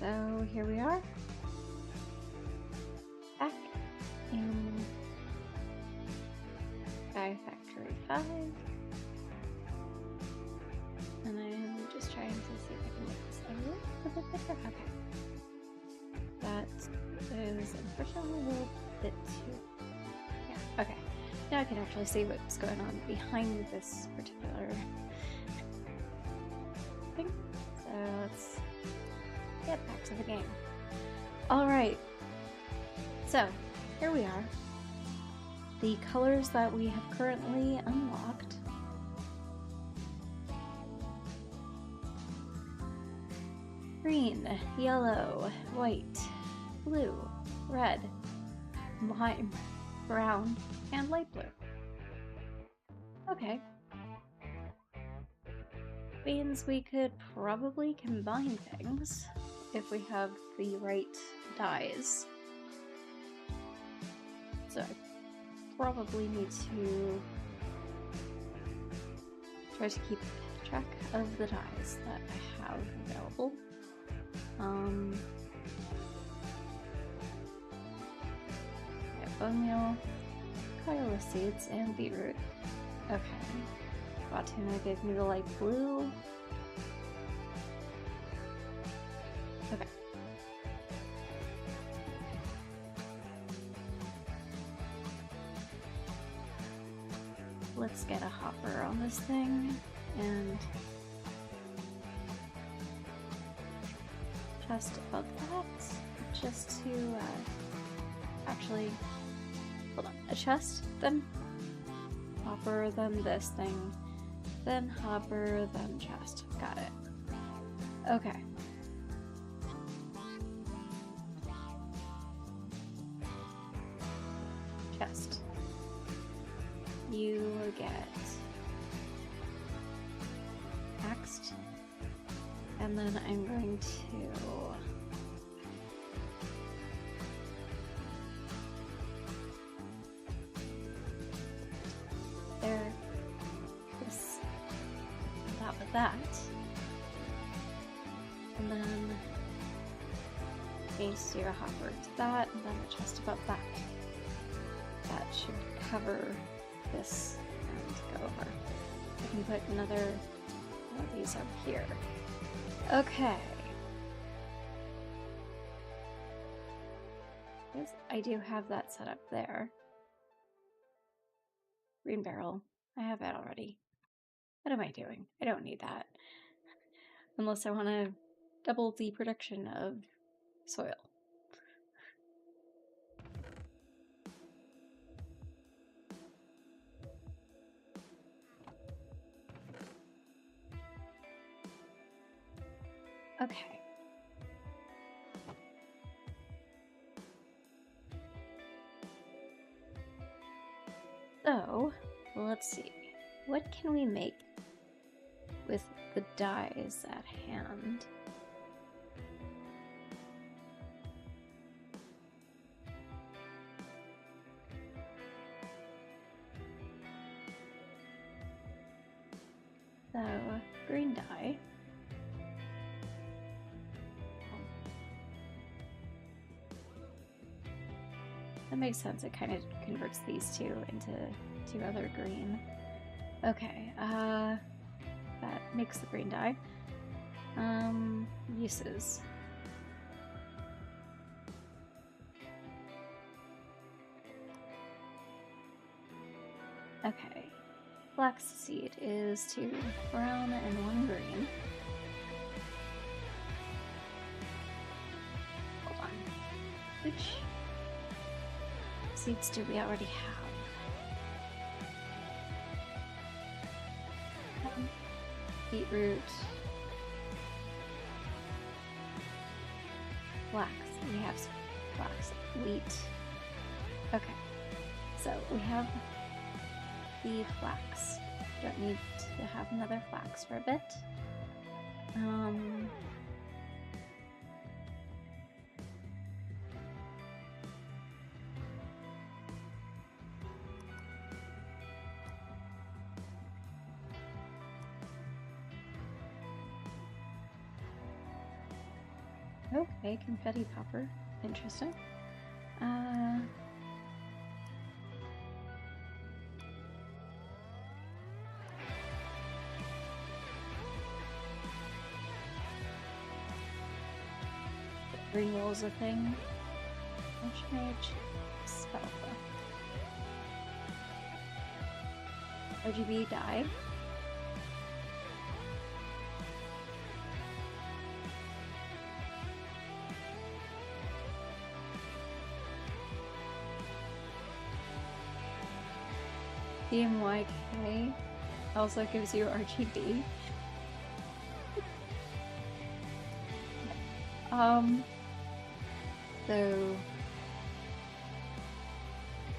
So here we are, back in Sky Factory 5, and I'm just trying to see if I can make this a little bit bigger. Okay. That is unfortunately a little bit too... yeah, okay. Now I can actually see what's going on behind this particular thing. So let's get back to the game. Alright, so here we are. The colors that we have currently unlocked. Green, yellow, white, blue, red, lime, brown, and light blue. Okay. Means we could probably combine things if we have the right dyes. So I probably need to try to keep track of the dyes that I have available. Bone meal, cayula seeds, and beetroot. Okay. Botuna gave me the light blue. Okay. Let's get a hopper on this thing and just above that, just to actually hold on, a chest, then hopper, then this thing, then hopper, then chest. Got it. Okay. Chest. You get axed, and then I'm going to there this on top of that, and then base your hopper to that, and then the chest above that. That should cover this and go over. I can put another one of these up here. Okay. Yes, I do have that set up there. Green barrel. I have that already. What am I doing? I don't need that. Unless I want to double the production of soil. Okay. So, let's see. What can we make with the dyes at hand? So, green dye. That makes sense. It kind of converts these two into two other green. Okay, that makes the green dye. Uses. Okay. Flaxseed is 2 brown and 1 green. Hold on. Which seeds do we already have? Beetroot. Flax. We have flax. Wheat. Okay. So we have the flax. Don't need to have another flax for a bit. Okay, confetti popper. Interesting. Re-rolls a thing. Mage. Spell. RGB die. DMYK also gives you RGB. So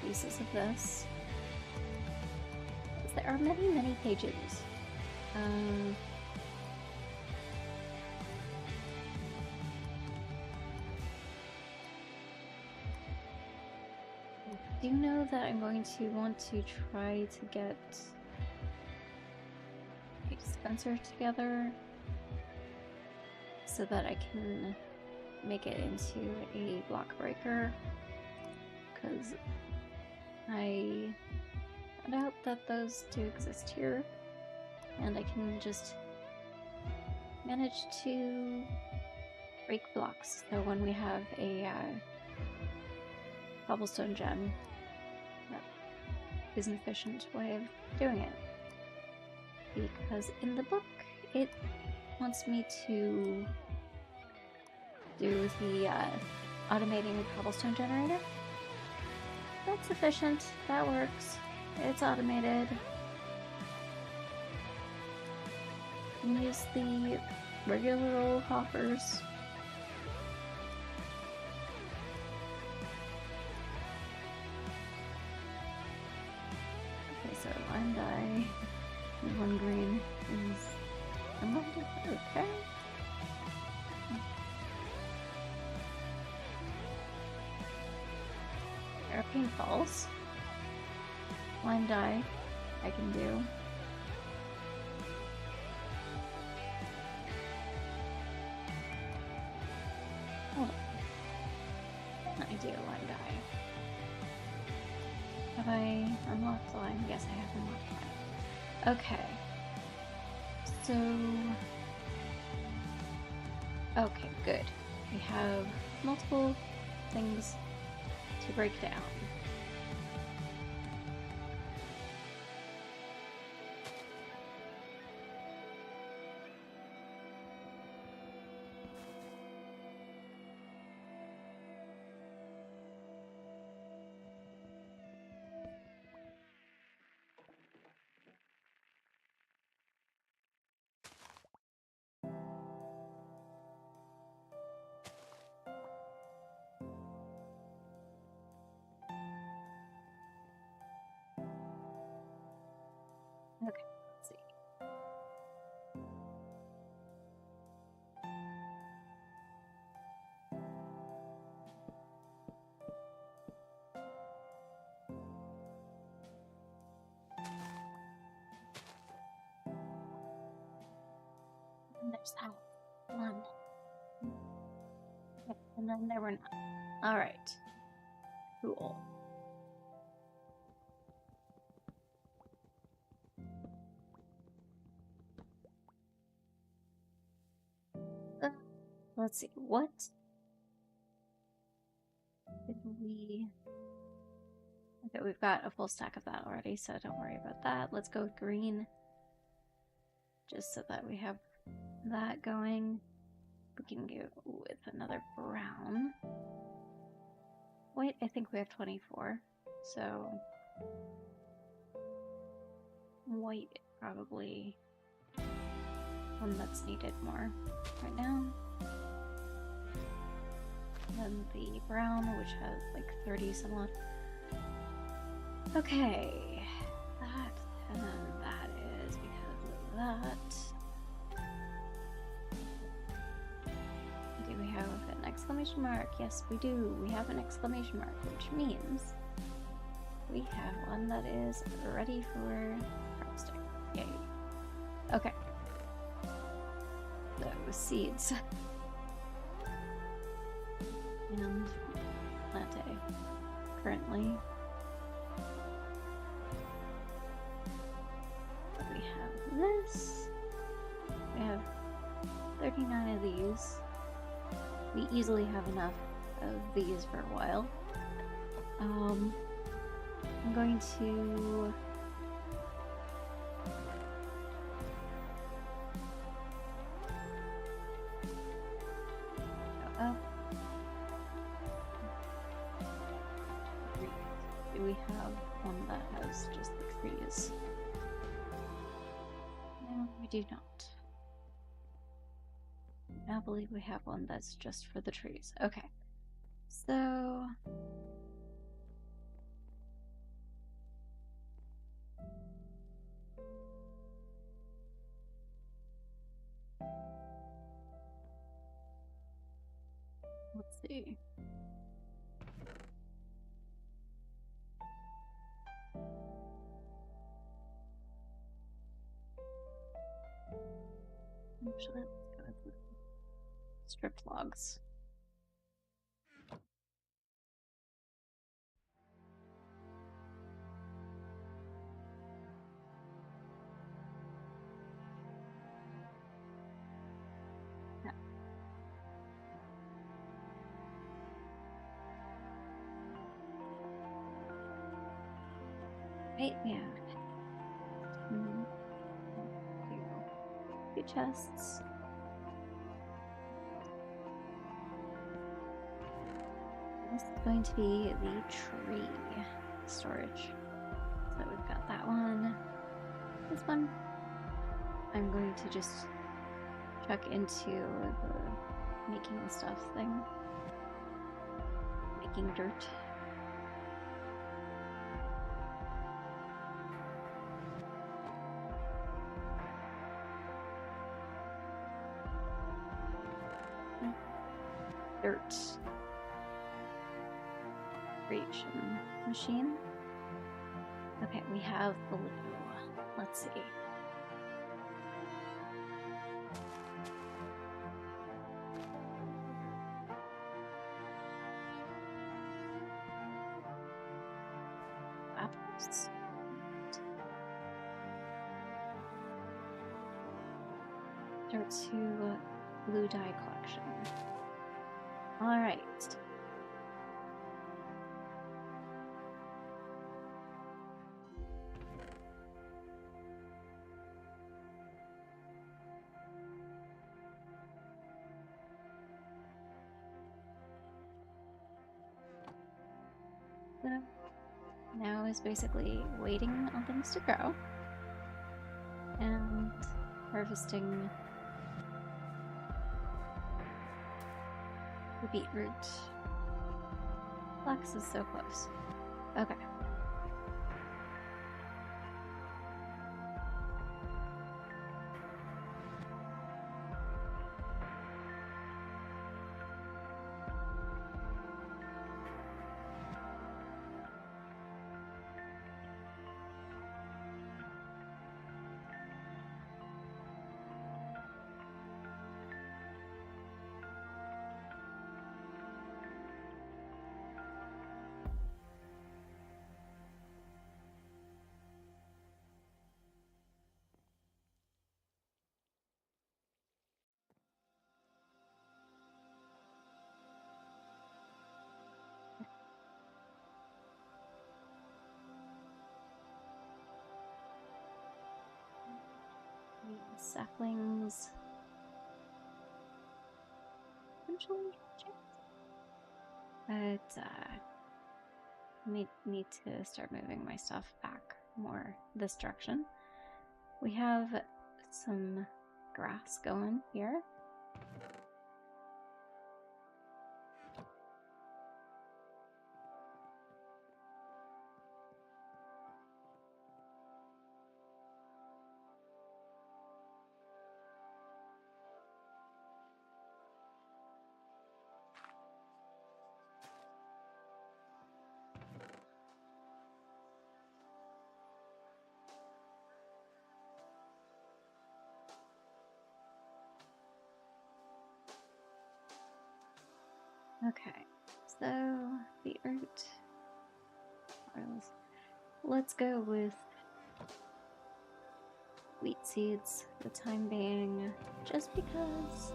pieces of this. There are many, many pages. I do know that I'm going to want to try to get a dispenser together so that I can make it into a block breaker, because I found out that those do exist here, and I can just manage to break blocks. So when we have a cobblestone gem, that is an efficient way of doing it. Because in the book, it wants me to do the automating cobblestone generator. That's efficient. That works. It's automated. You can use the regular old hoppers. Okay, so one dye and one green is unlimited. Okay. Airplane falls. One dye I can do. Hold on. I do one dye. Have I unlocked the line? Yes, I have unlocked the line. Okay. So... okay, good. We have multiple things to break down. Okay, let's see. And there's that one. Yep, and then there were none. Alright. Cool. Let's see, what did we... okay, we've got a full stack of that already, so don't worry about that. Let's go with green, just so that we have that going. We can go with another brown. Wait, I think we have 24, so white is probably one that's needed more right now. And then the brown, which has like 30 some odd. Okay, that, and then that is because of that. Do we have an exclamation mark? Yes, we do. We have an exclamation mark, which means we have one that is ready for harvesting. Yay. Okay. Those seeds. and latte currently. We have this. We have 39 of these. We easily have enough of these for a while. I'm going to go up. Do we have one that has just the trees? No, we do not. I believe we have one that's just for the trees. Okay. So let's see. Actually, let's go with the stripped logs. Yeah. Right, yeah. Two chests. This is going to be the tree storage. So we've got that one. This one I'm going to just chuck into the making stuff thing. Making dirt. Dirt creation machine. Okay, we have blue. Let's see. Apples. Dirt to blue dye collection. All right. So now is basically waiting on things to grow and harvesting the beetroot. Flax is so close. Okay. Saplings. Potentially but need to start moving my stuff back more this direction. We have some grass going here. Okay. So, the art. Let's go with wheat seeds for the time being, just because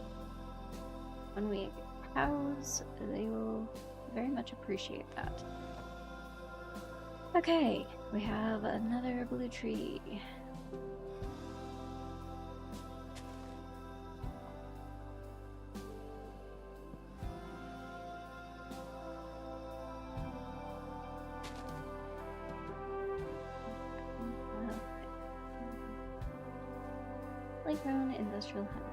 when we get cows, they will very much appreciate that. Okay, we have another blue tree. Playground industrial hemp.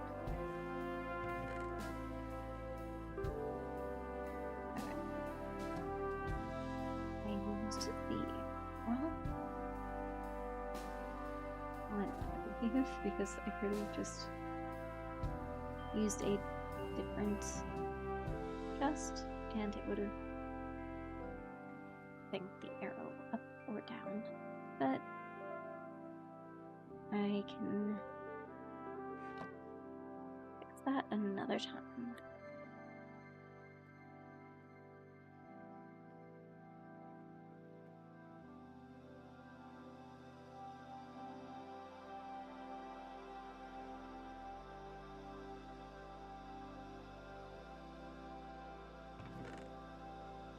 I used the well, because I could have just used a different chest and it would have thanked the arrow up or down. But I can fix that another time.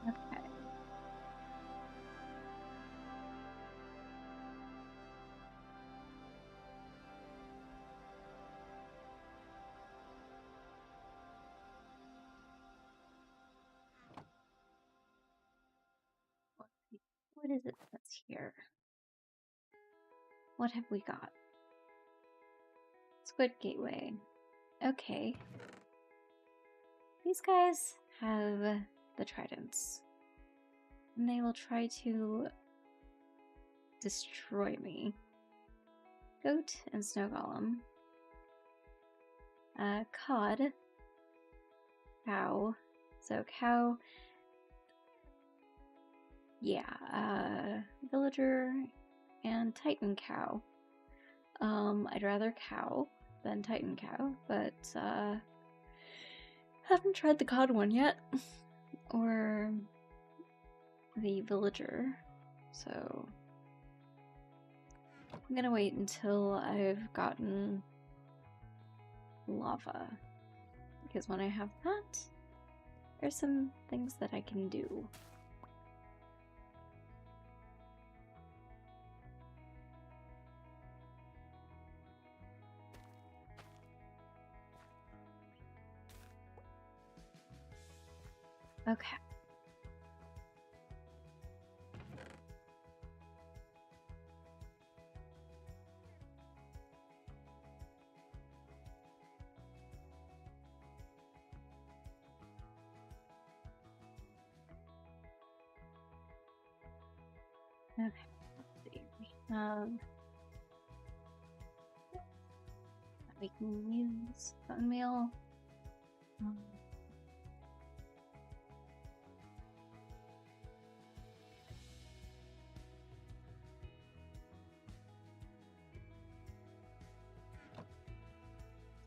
Okay. What is it that's here? What have we got? Squid Gateway. Okay. These guys have the tridents. And they will try to destroy me. Goat and snow golem. Cod. Cow. So cow. Yeah, villager and titan cow. I'd rather cow than titan cow, but haven't tried the cod one yet. Or the villager. So I'm gonna wait until I've gotten lava. Because when I have that, there's some things that I can do. Okay. Okay, let's see. We have we can use bone meal.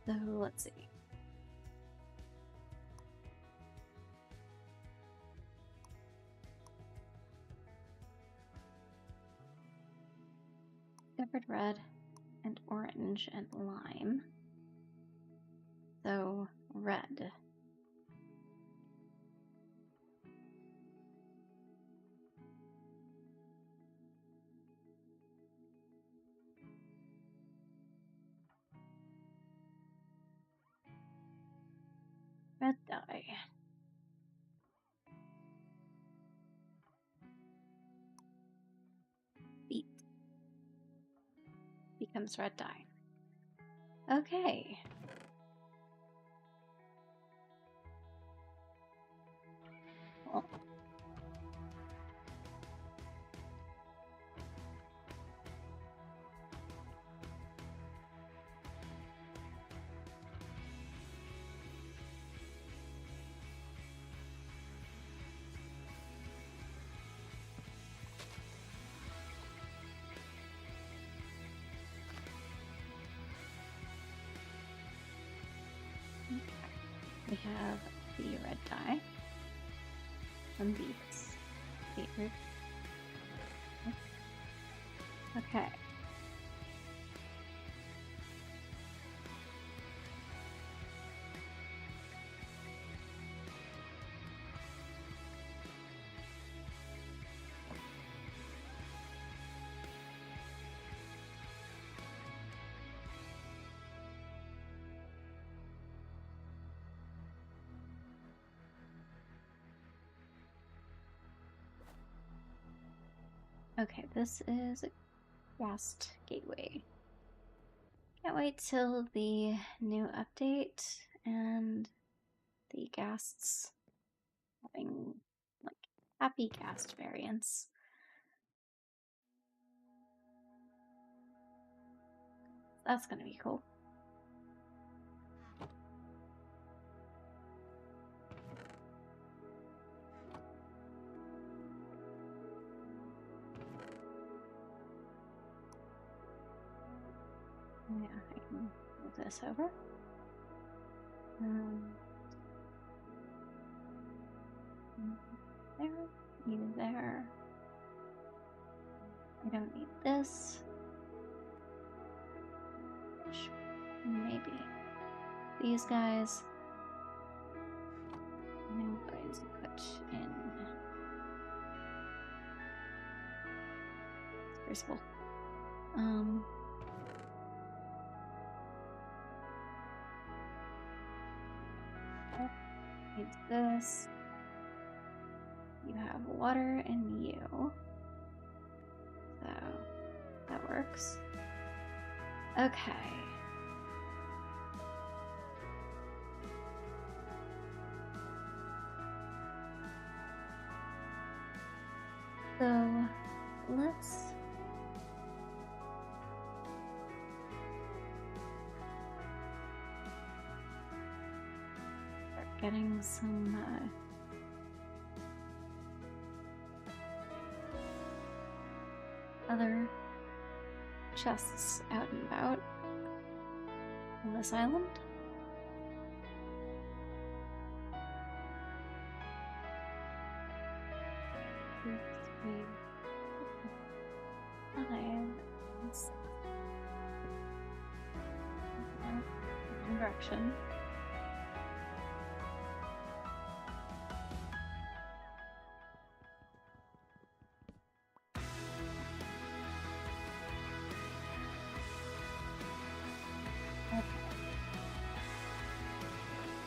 So let's see. Discovered red and orange and lime. So red. Red dye. Beet. Becomes red dye. Okay. Well, we have the red dye. some beets. Beetroot. Okay. Okay, this is a Ghast gateway. Can't wait till the new update and the Ghasts having like happy Ghast variants. That's gonna be cool. Yeah, I can move this over. There, you there. I don't need this. Maybe these guys. I'm going to put in Crucible. Needs this. You have water and you. So that works. Okay. So let's start getting some other chests out and about on this island. Direction. Okay.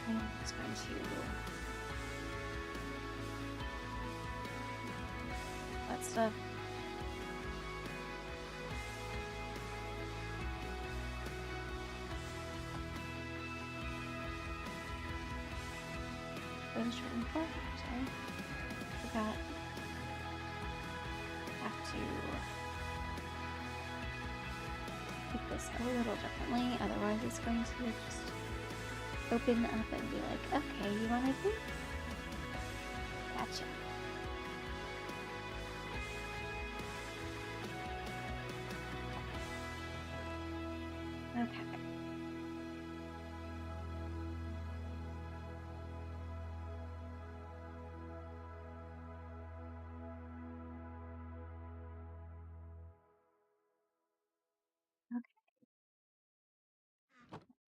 I'm just going to that stuff. Sorry. Forgot. Have to keep this a little differently, otherwise it's going to just open up and be like, okay, you want to do? Gotcha. Okay.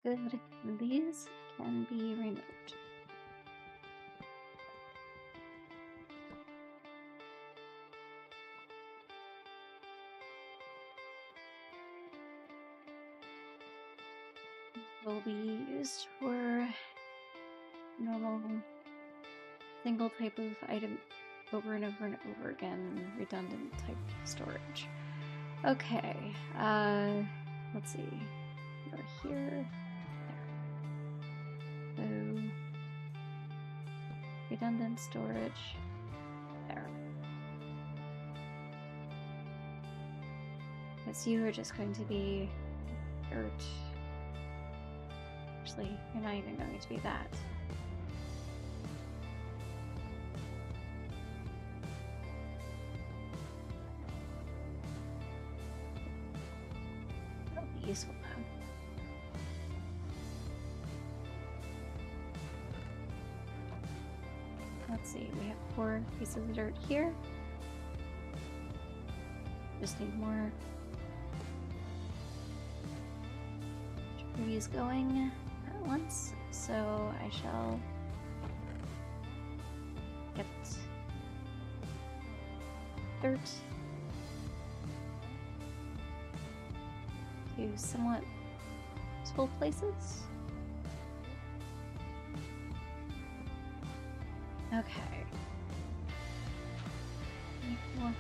Good. These can be removed. Will be used for normal single type of item over and over and over again, redundant type storage. Okay, let's see. We're here. There. So, redundant storage. There. Because you are just going to be dirt. Actually, you're not even going to be that. That'll be useful though. Let's see, we have 4 pieces of dirt here. Just need more trees going at once, so I shall get dirt to somewhat useful places. Okay. Well,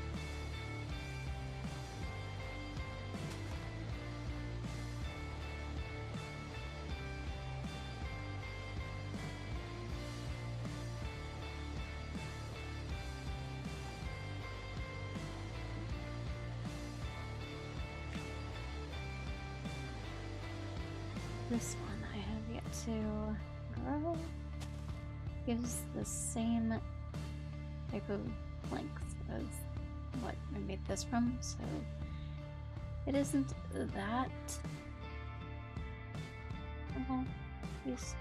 this one I have yet to grow. Gives the same type of length as what I made this from, so it isn't that use,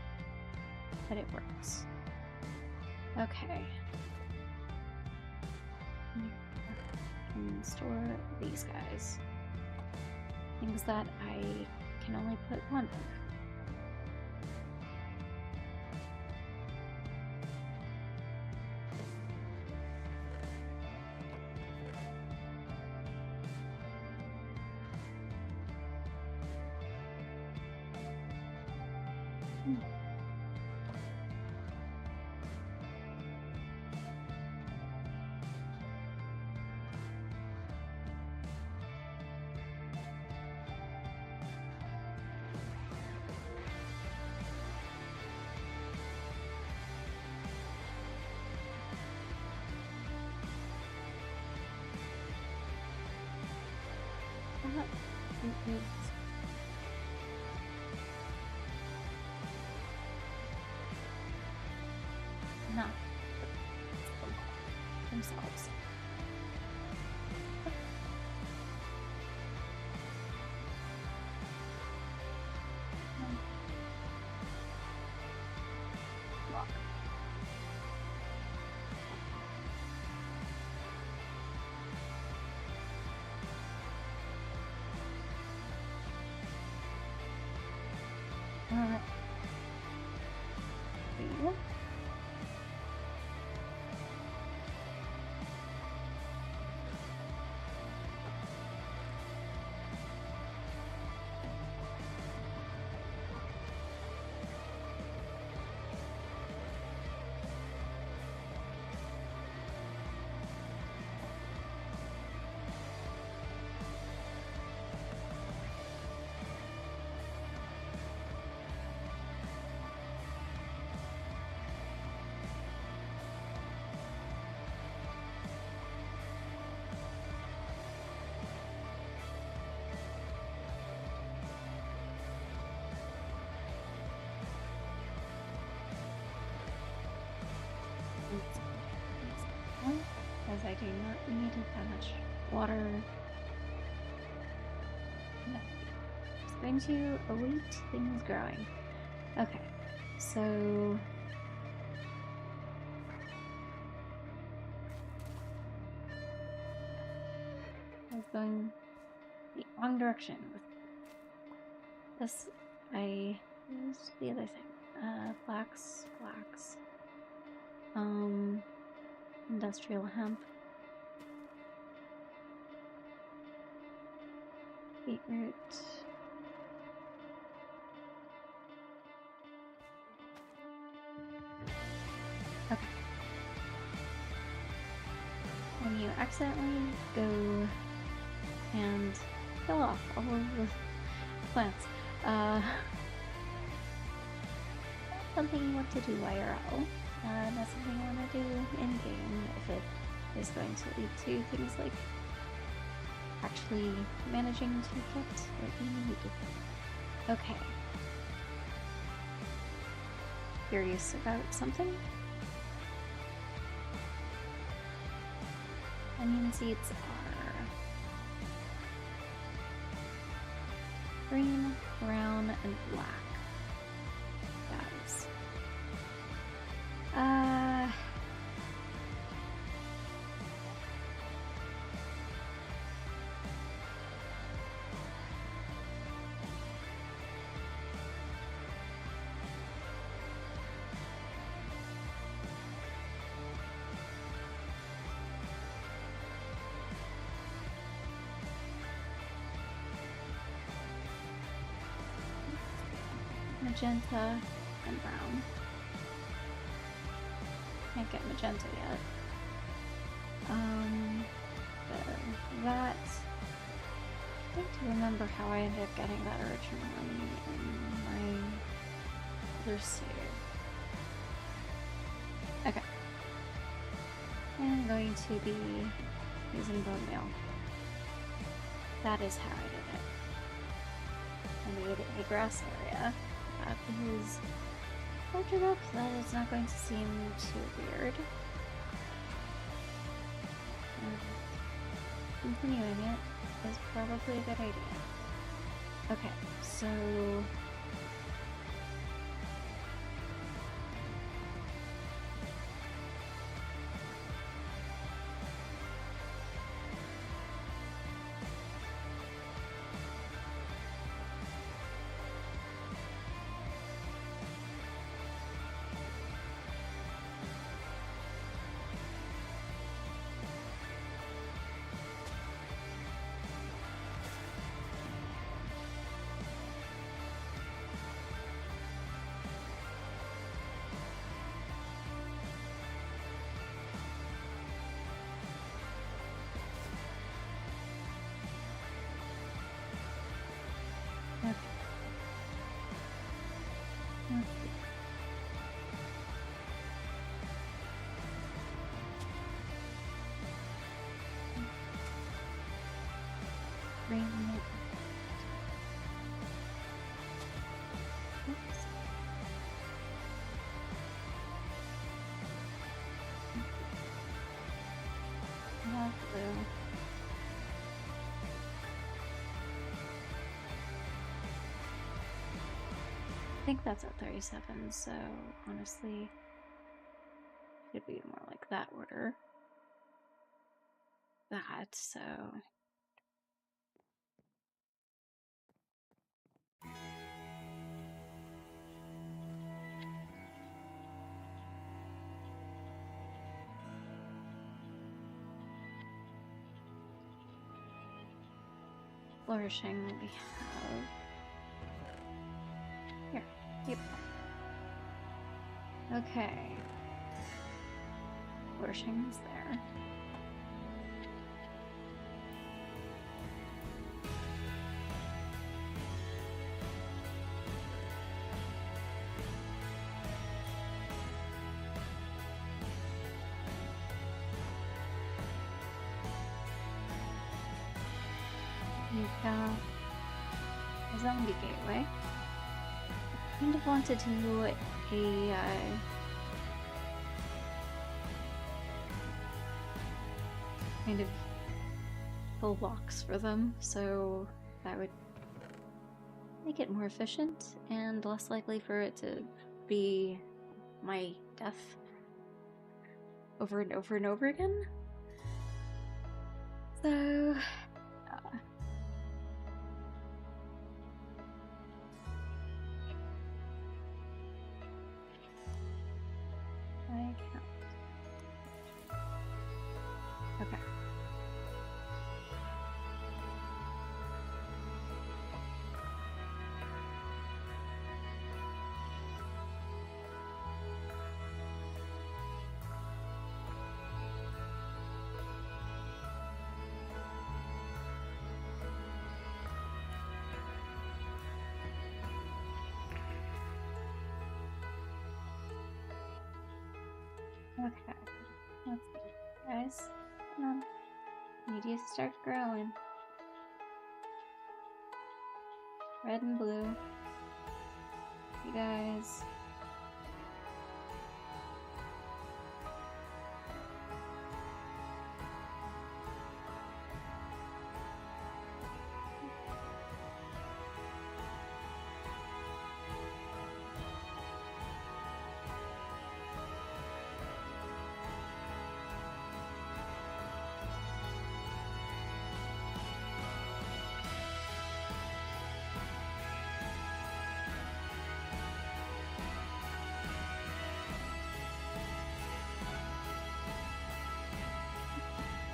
but it works. Okay. Can store these guys. Things that I can only put one of. Not themselves. Lock. As I do not need that much water. No. Just going to await things growing. Okay, so I was going the wrong direction with this. I used the other thing. Flax. Industrial hemp. Beetroot. Okay. When you accidentally go and kill off all of the plants, something you want to do IRL. That's something I want to do in-game if it is going to lead to things like actually managing to get what you need. Okay. Curious about something? Onion seeds are green, brown, and black. Guys. magenta and brown. Can't get magenta yet. That. I need to remember how I ended up getting that originally in my other save. Okay. I'm going to be using bone meal. That is how I did it. I made a grass area that is large enough that it's not going to seem too weird. And continuing it is probably a good idea. Okay, so bring it. Oops. Not blue. I think that's at 37, so honestly, it should be more like that order. That, so. Flourishing we have. Here, keep that. Okay. Flourishing is there. You've got a zombie gateway. I kind of want to do a kind of full box for them, so that would make it more efficient and less likely for it to be my death over and over and over again. So I count. Okay. Okay, let's see, guys. Come on. Need you to start growing. Red and blue. You guys.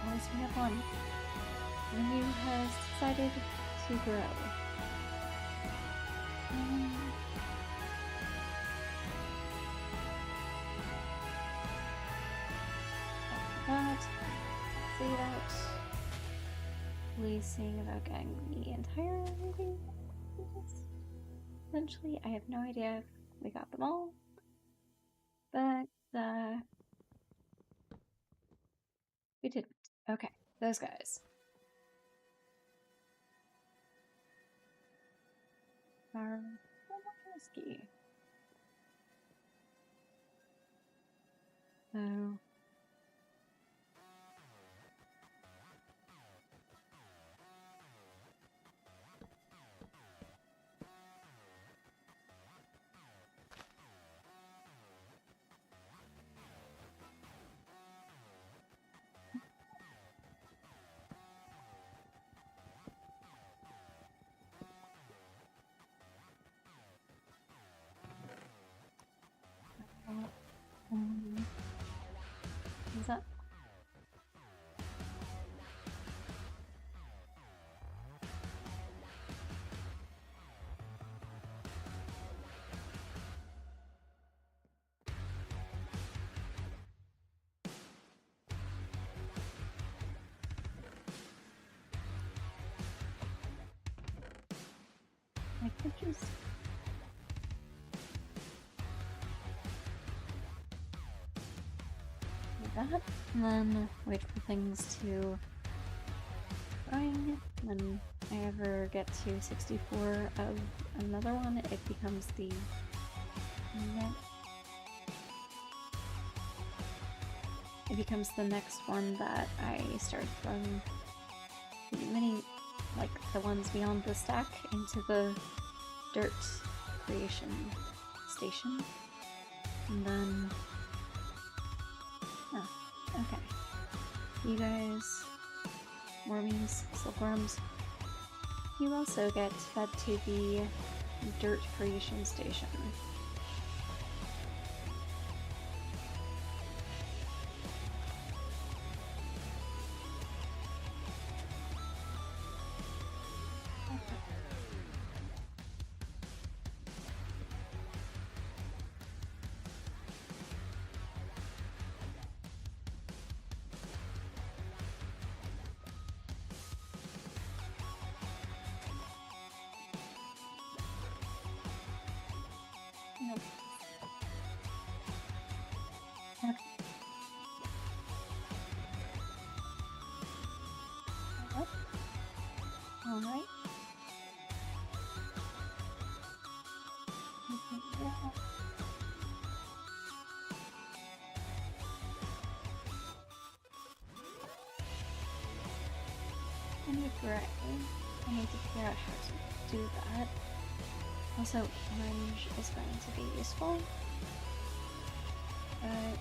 At least we have one. And you has decided to grow. say that policing about getting the entire movie. Essentially, I have no idea if we got them all, but we didn't. Okay, those guys. Are risky. So is that? I could just do that, and then wait for things to going. When I ever get to 64 of another one, it becomes the next one that I start throwing many, like the ones beyond the stack, into the dirt creation station. And then, oh, okay. You guys, wormies, silkworms, you also get fed to the dirt creation station. Alright. I need gray. I need to figure out how to do that. Also, orange is going to be useful. But,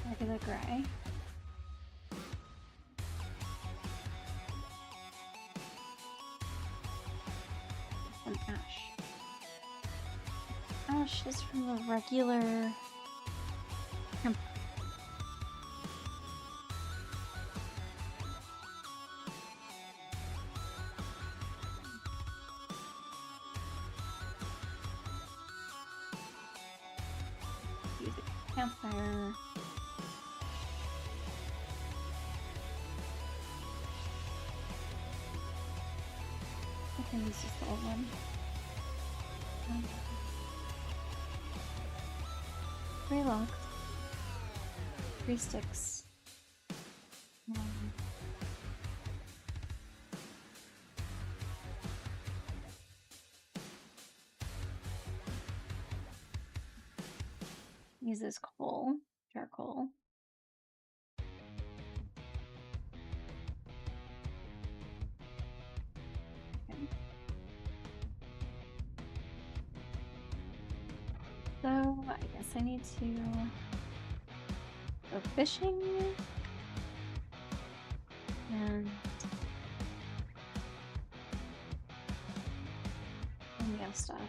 regular gray. From ash. Ash is from a regular use a campfire. I think this is the old one. 3 logs, 3 sticks. Uses coal, charcoal. Okay. So I guess I need to go fishing and audio stuff.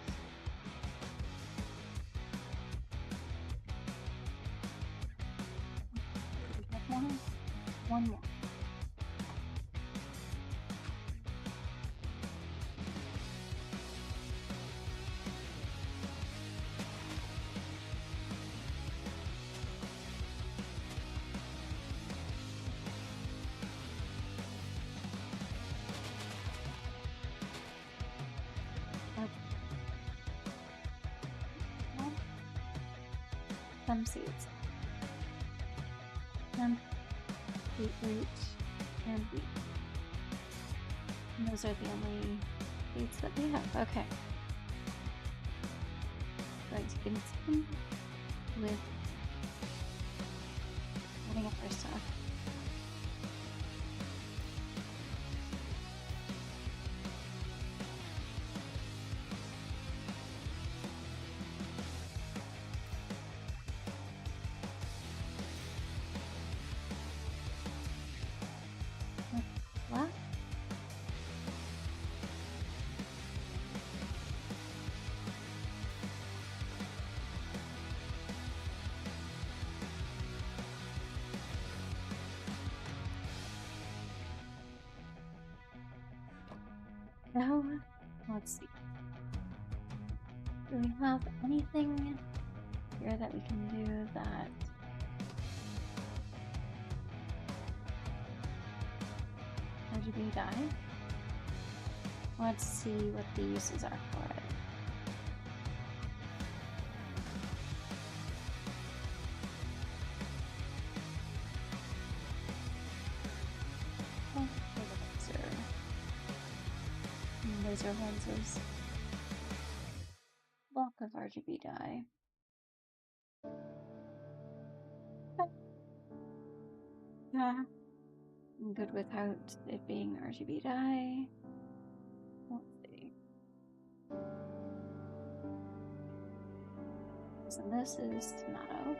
We have one more. Some seeds. Hemp, beetroot, and wheat. And those are the only seeds that we have. Okay. Going to continue with setting up our stuff. What? Now, let's see. Do we have anything here that we can do that RGB dye? Let's see what the uses are for it. Laser lenses. Block of RGB dye. Okay. Yeah. I'm good without it being RGB dye. Let's see. So this is tomato.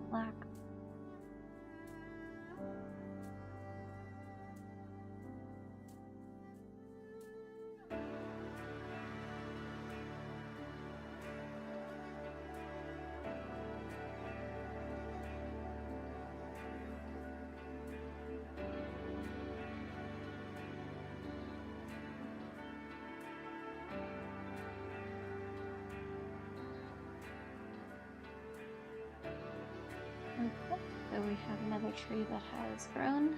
Black. Okay, so we have another tree that has grown.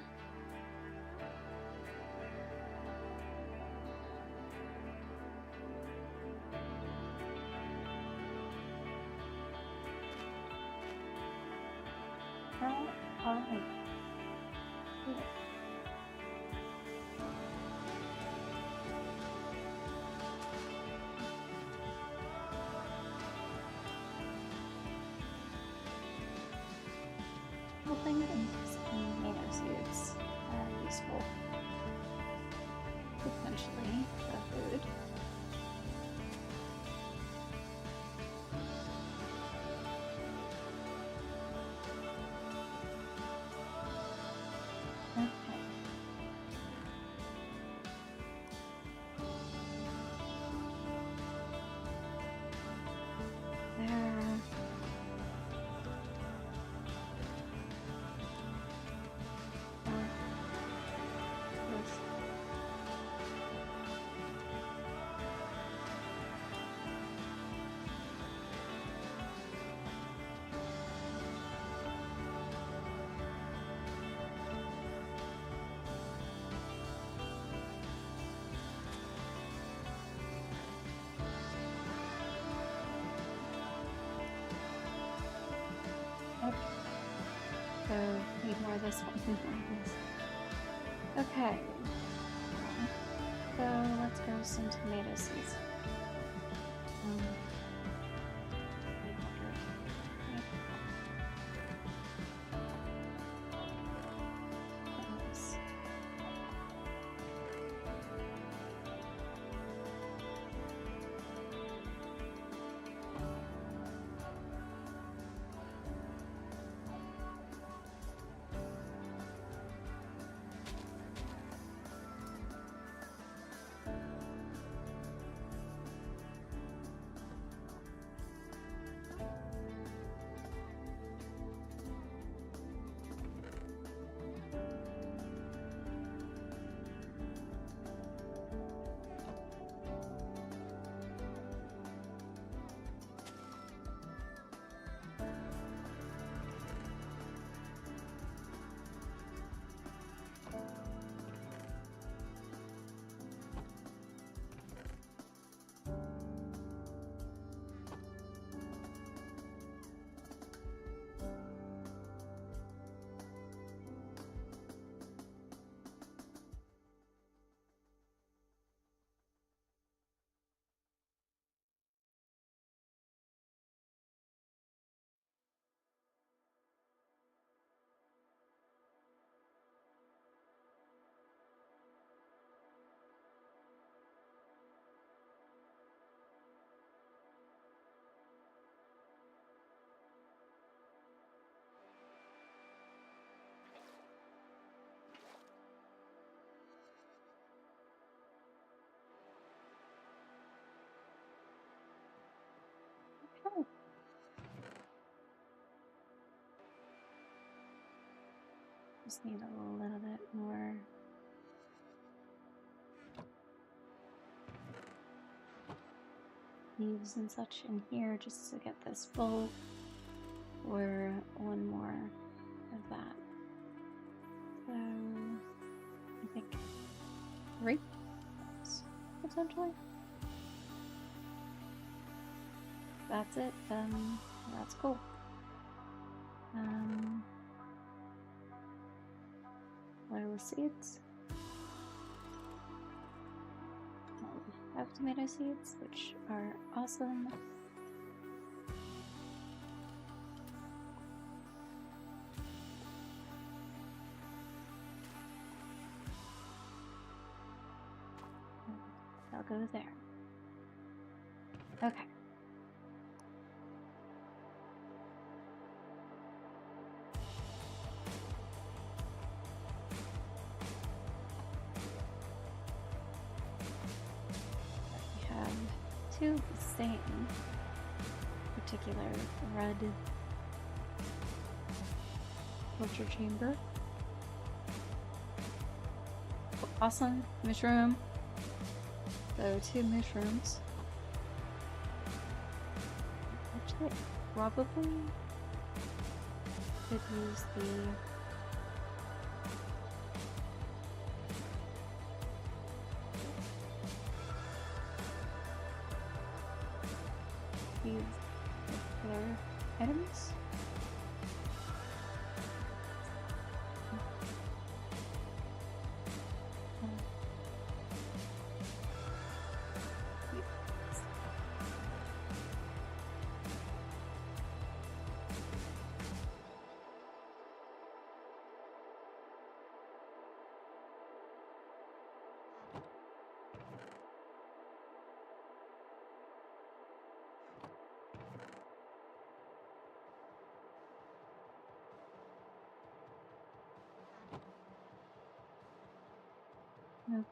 Alright. Helping and tomato seeds are useful potentially for food. Okay. So need more of this one. Okay. So let's grow some tomato seeds. just need a little bit more leaves and such in here just to get this full, or one more of that. So I think 3 potentially. That's it, then that's cool. What are the seeds? We have tomato seeds, which are awesome. I'll go there. Okay. We have 2 of the same particular red culture chamber. Awesome mushroom. So 2 mushrooms. Actually, I probably could use these other items. No.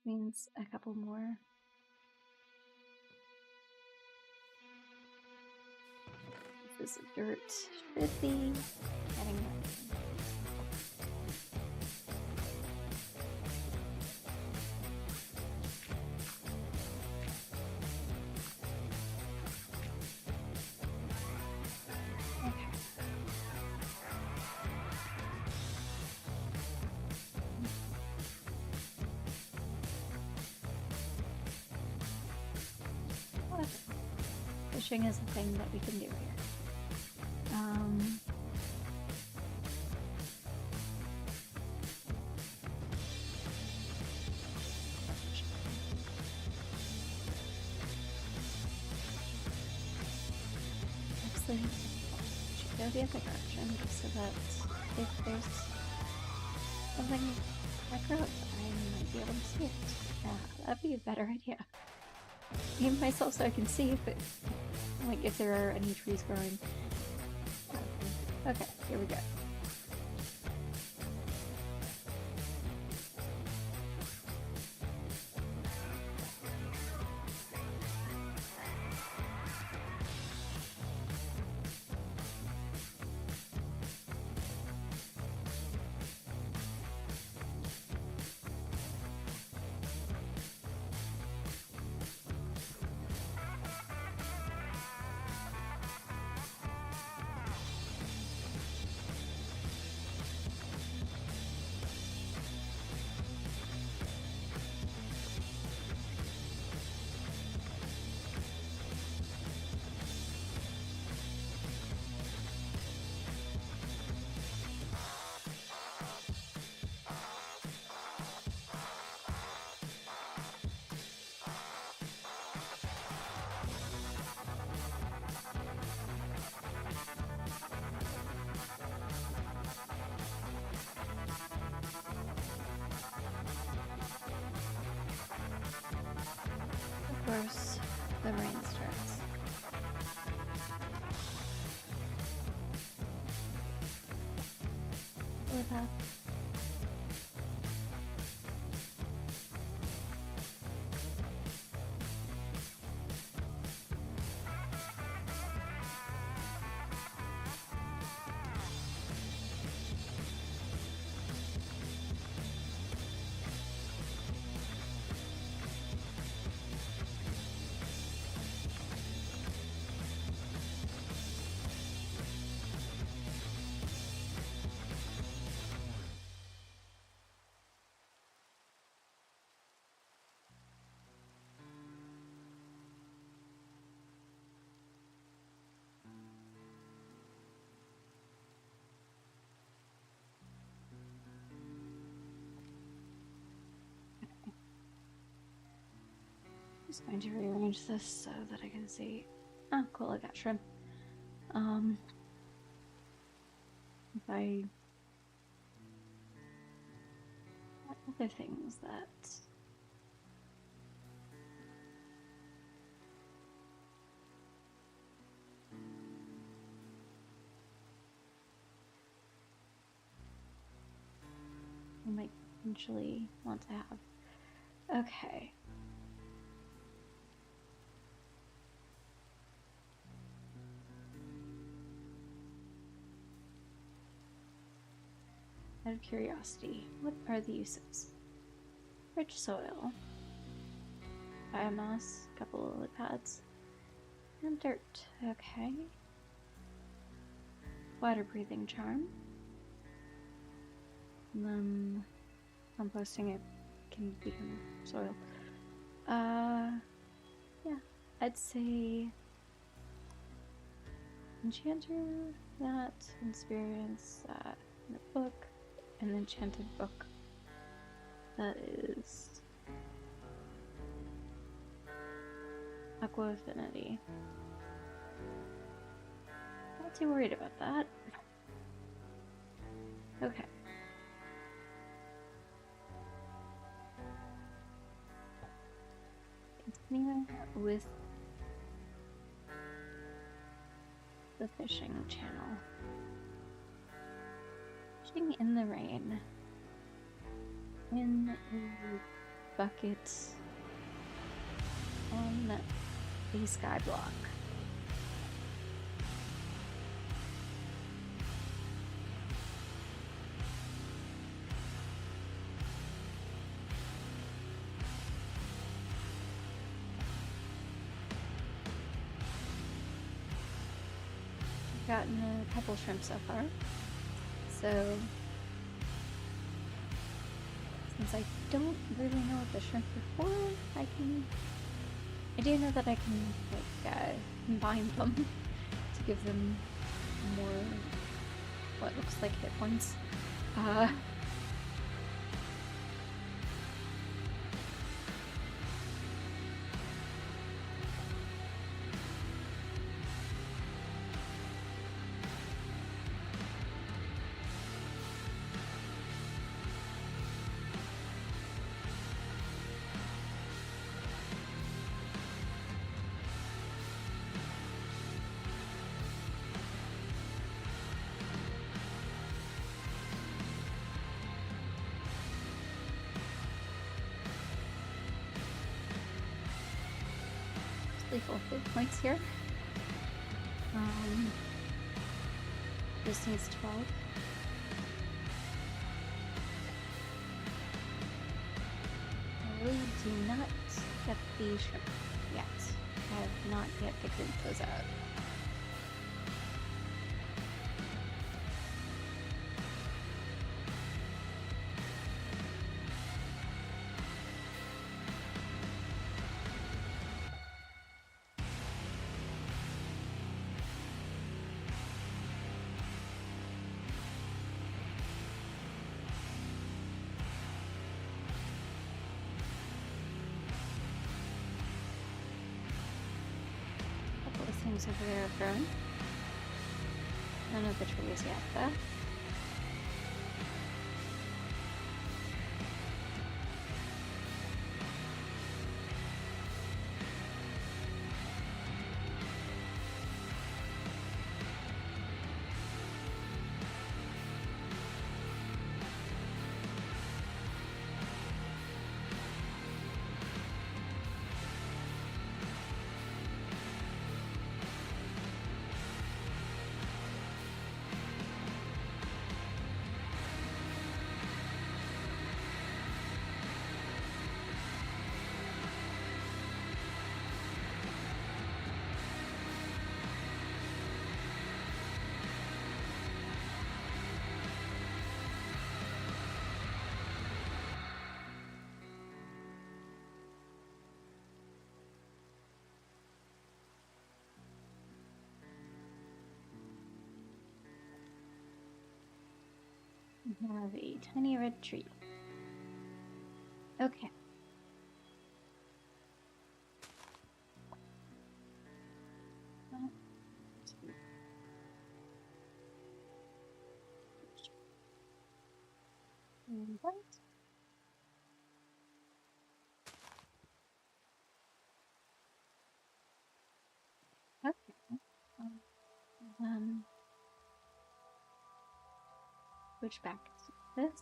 Means a couple more. This is dirt. Should be getting fishing is a thing that we can do here. Actually, should go the other direction just so that if there's something that grows, I might be able to see it. Yeah, that'd be a better idea. Aim myself so I can see if it, like, if there are any trees growing. Okay, here we go. course, the rain starts. With that. Just going to rearrange this so that I can see. Oh, cool, I got shrimp. If I... What other things that... I might potentially want to have. Okay. Out of curiosity, what are the uses? Rich soil, biomass, a couple of lily pads, and dirt. Okay. Water breathing charm. And then composting it can become soil. Yeah, I'd say enchanter, that, experience, in a book, an enchanted book. That is Aqua Affinity. Not too worried about that. Okay. Continuing with the fishing channel. Fishing in the rain. In a bucket on a sky block. I've gotten a couple shrimp so far, so since I don't really know what the shrimp are for, I do know that I can, like, combine them to give them more, what looks like hit points. Full food points here. This needs 12. I really do not get the shrimp yet. I have not yet figured those out. Things over there are growing. None of the trees yet, though. We have a tiny red tree. Okay. What? Okay. Then switch back to this.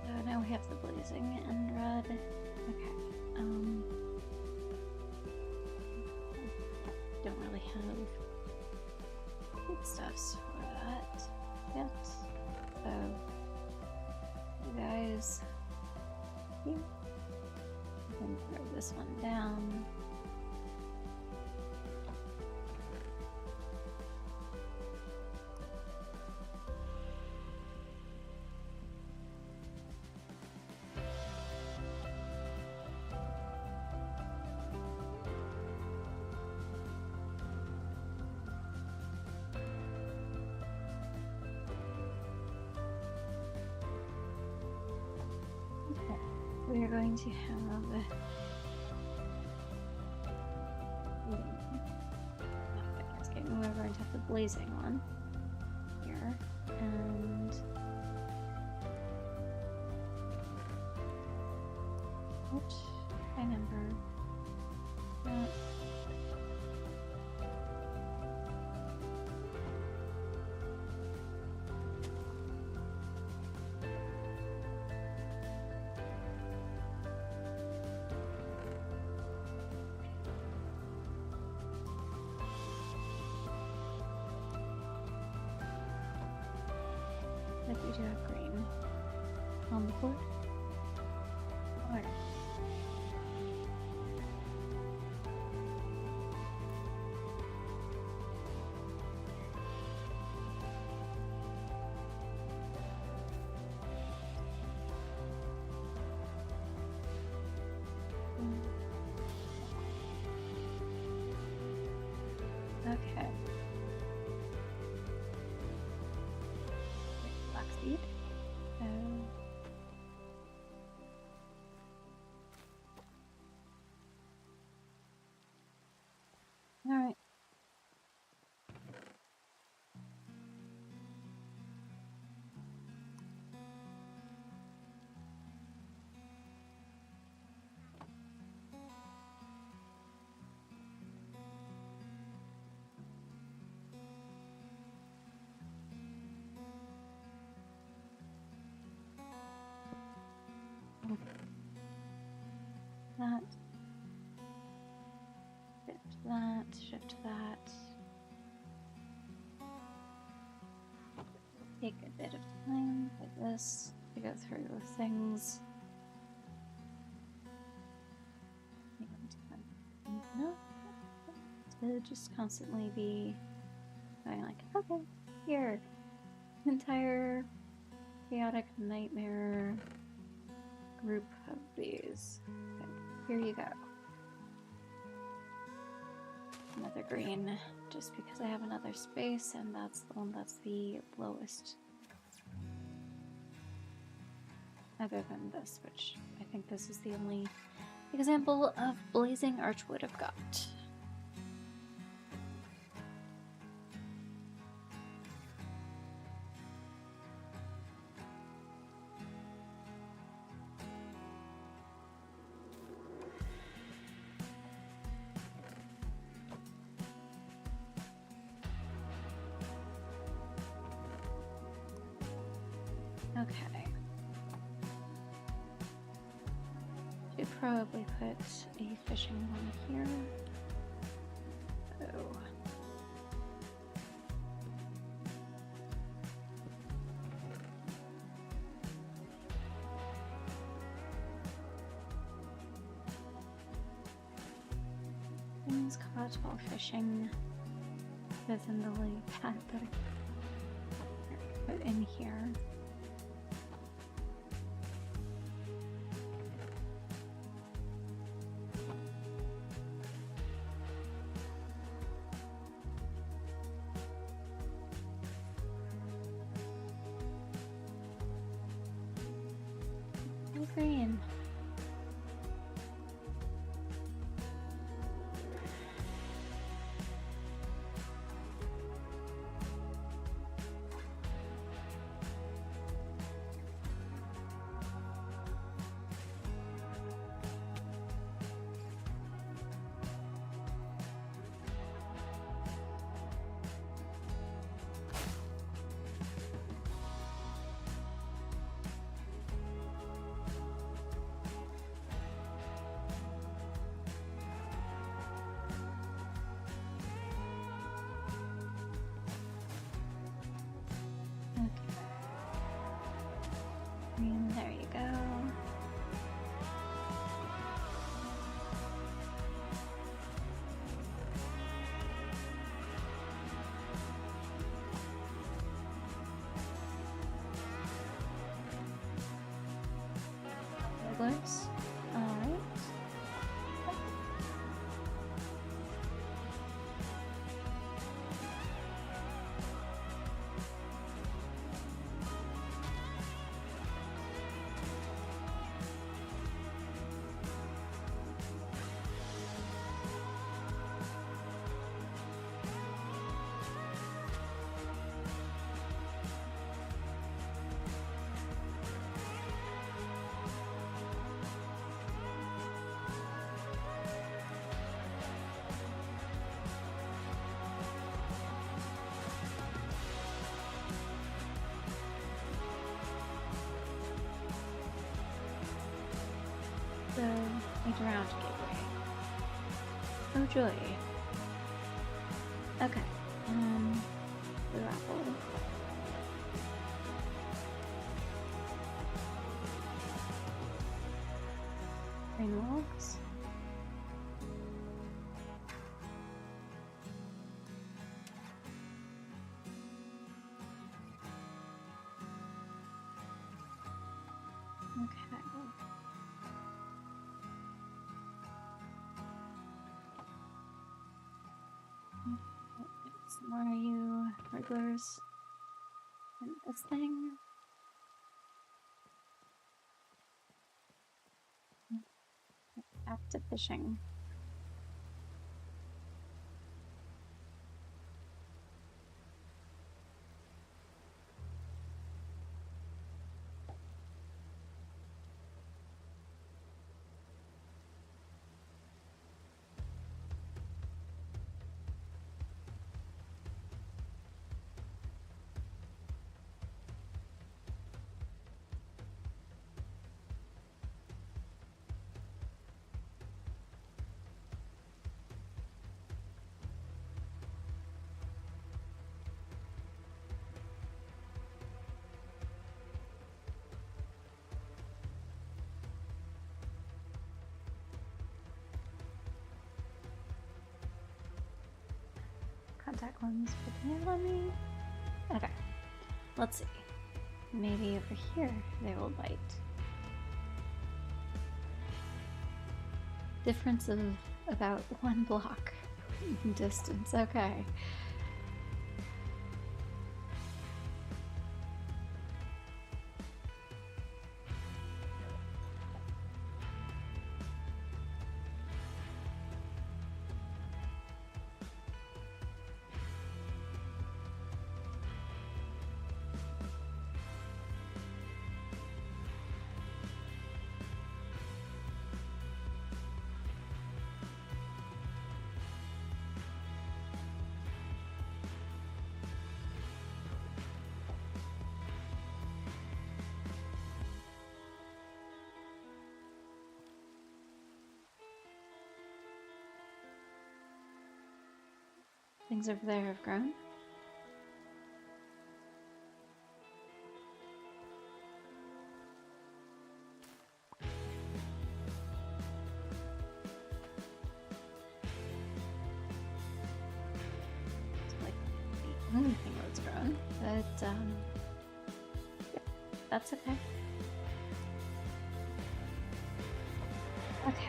So now we have the blazing and red. Okay. Don't really have foodstuffs for that yet. So you guys here. I can throw this one down. We are going to have we're going to have the blazing one here, and which I number that. We do have green on the board. Alright. Okay. Seed. All right. That, shift that. Take a bit of time like this to go through things. To just constantly be going like, okay, here, entire chaotic nightmare group of these. Okay, here you go. Another green, just because I have another space, and that's the one that's the lowest. Other than this, which I think this is the only example of blazing archwood I've got. Okay. Should probably put a fishing one here. Oh. Things caught while fishing within the lily pad that I put in here. Green. There you go. Regulars. All right. A drowned gateway. Oh joy. Okay. Blue apple. Green logs. Okay. Some more you regulars in this thing. Back to fishing. Contact lens for the nail on me. Okay, let's see. Maybe over here they will bite. Difference of about 1 block in distance. Okay. Things over there have grown. It's like the only thing that's grown, but yeah, that's okay. Okay.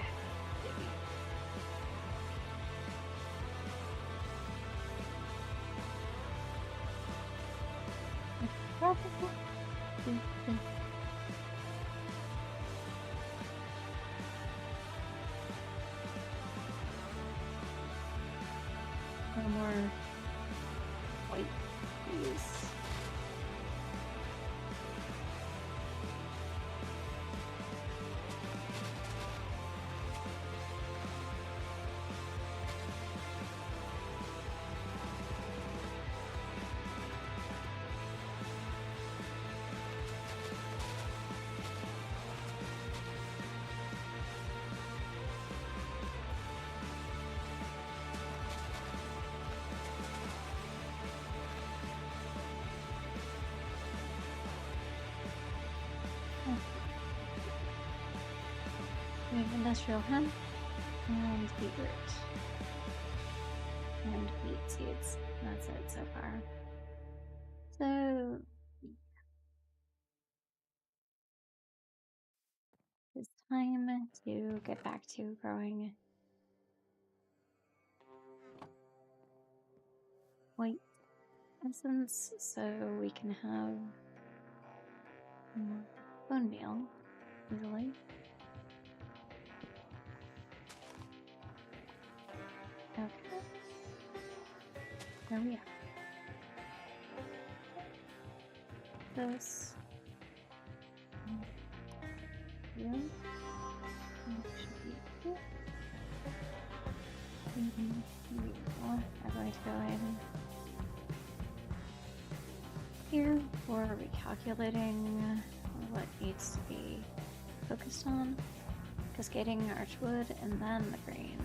No more white peas. We have industrial hemp and beetroot and wheat seeds. That's it so far. So it's time to get back to growing white essence so we can have bone meal easily. Okay. There we are. This. Here. Should be here. I'm going to go in here for recalculating what needs to be focused on. Cascading archwood and then the green.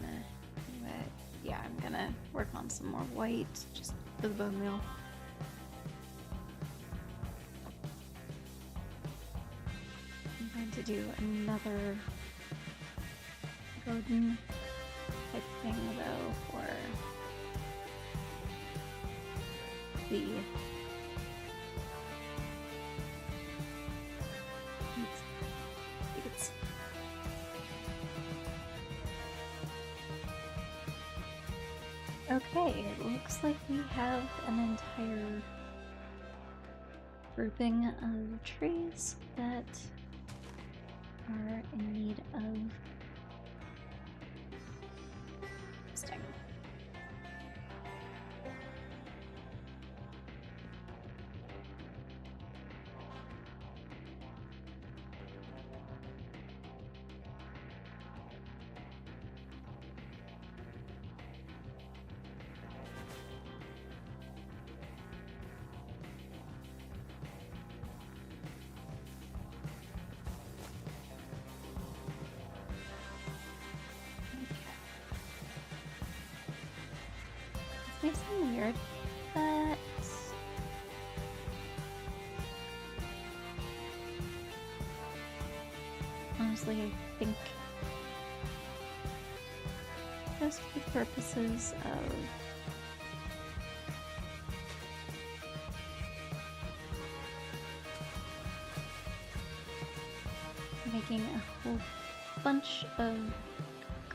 But yeah, I'm gonna work on some more white just for the bone meal. I'm going to do another garden type thing though for the it's okay, it looks like we have an entire grouping of trees that are in need of sting. May seem weird, but honestly, I think just for purposes of making a whole bunch of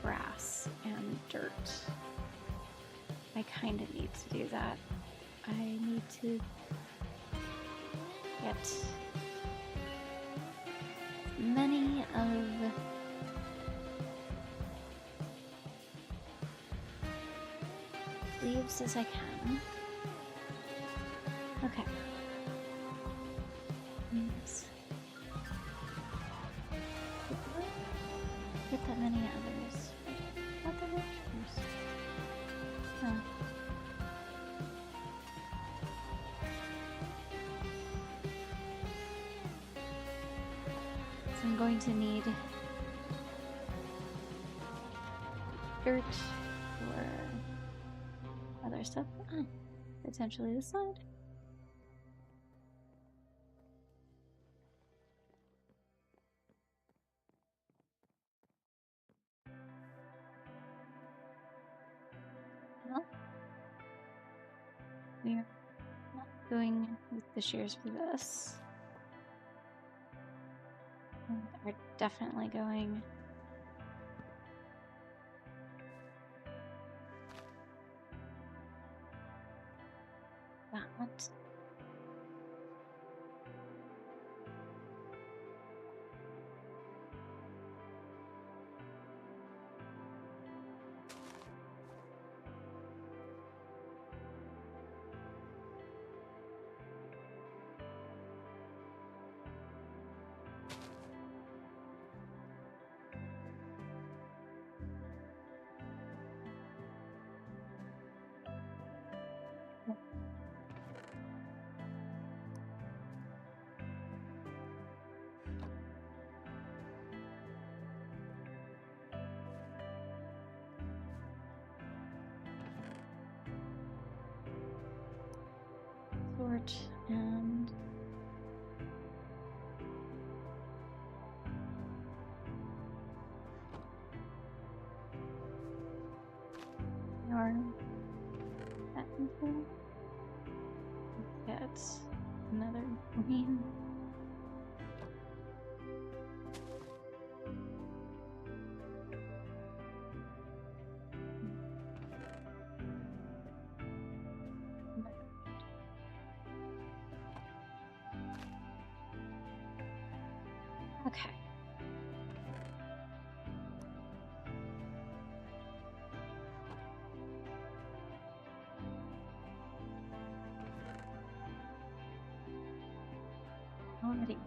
grass and dirt, I kind of need to do that. I need to get many of leaves as I can. Okay. Yes. Get that many others. Not that many others. Huh. So I'm going to need dirt for other other stuff. Oh, potentially this side. Well, we are not going with the shears for this. We're definitely going that. Sort and yarn that into. Get another green. Okay. Already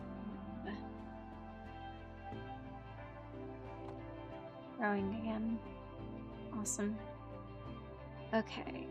growing again. Awesome. Okay.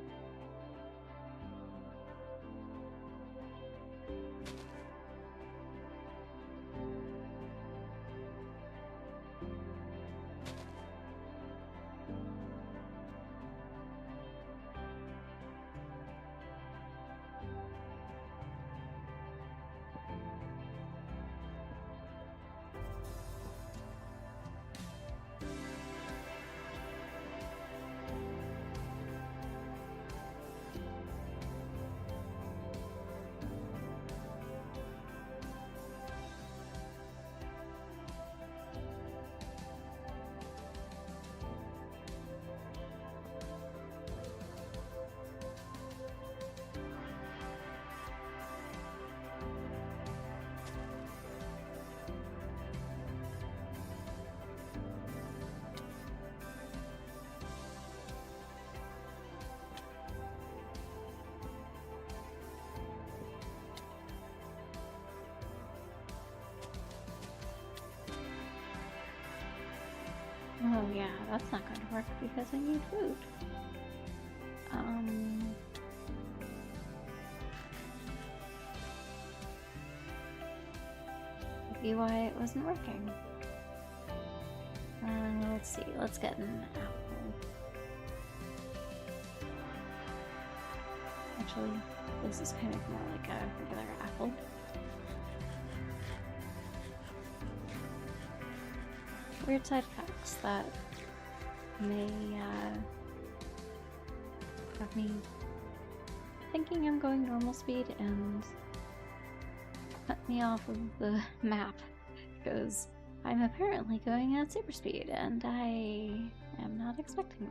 Oh yeah, that's not going to work because I need food. Maybe why it wasn't working. Let's see, let's get an apple. Actually, this is kind of more like a regular apple. Weird side effects that may have me thinking I'm going normal speed and cut me off of the map because I'm apparently going at super speed and I am not expecting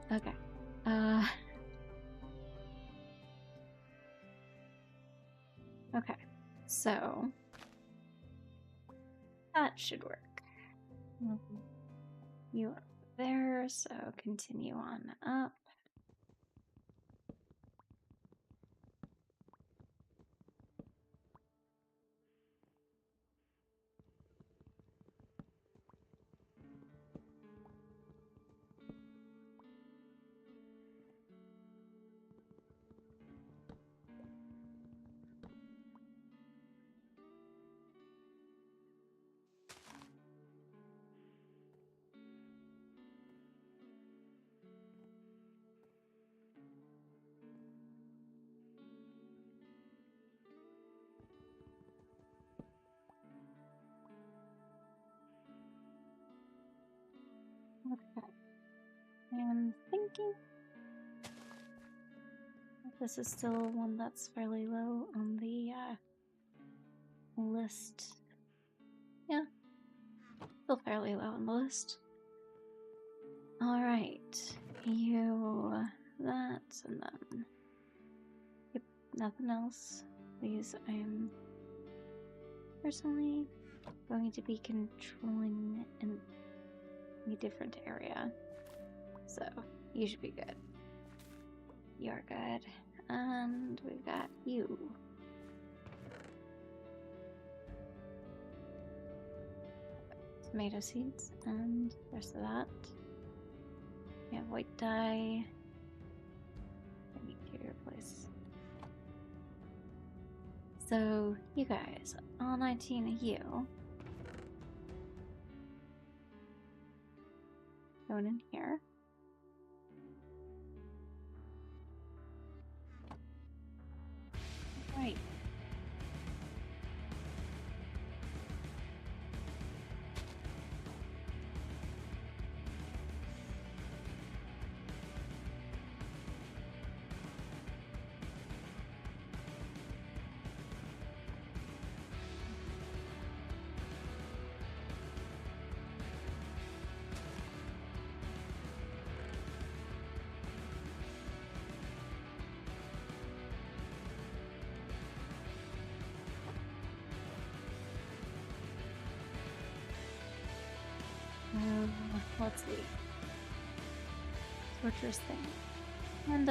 that. Okay. Okay. So that should work. You are there, so continue on up. Okay. I'm thinking this is still one that's fairly low on the list. Yeah, still fairly low on the list. Alright, you, that, and then, yep, nothing else. These I'm personally going to be controlling in a different area. So, you should be good. You're good. And we've got you. Tomato seeds and the rest of that. We have white dye. I need to replace. So, you guys, all 19 of you. Going in here. Right. Let's see. Torturous thing. And,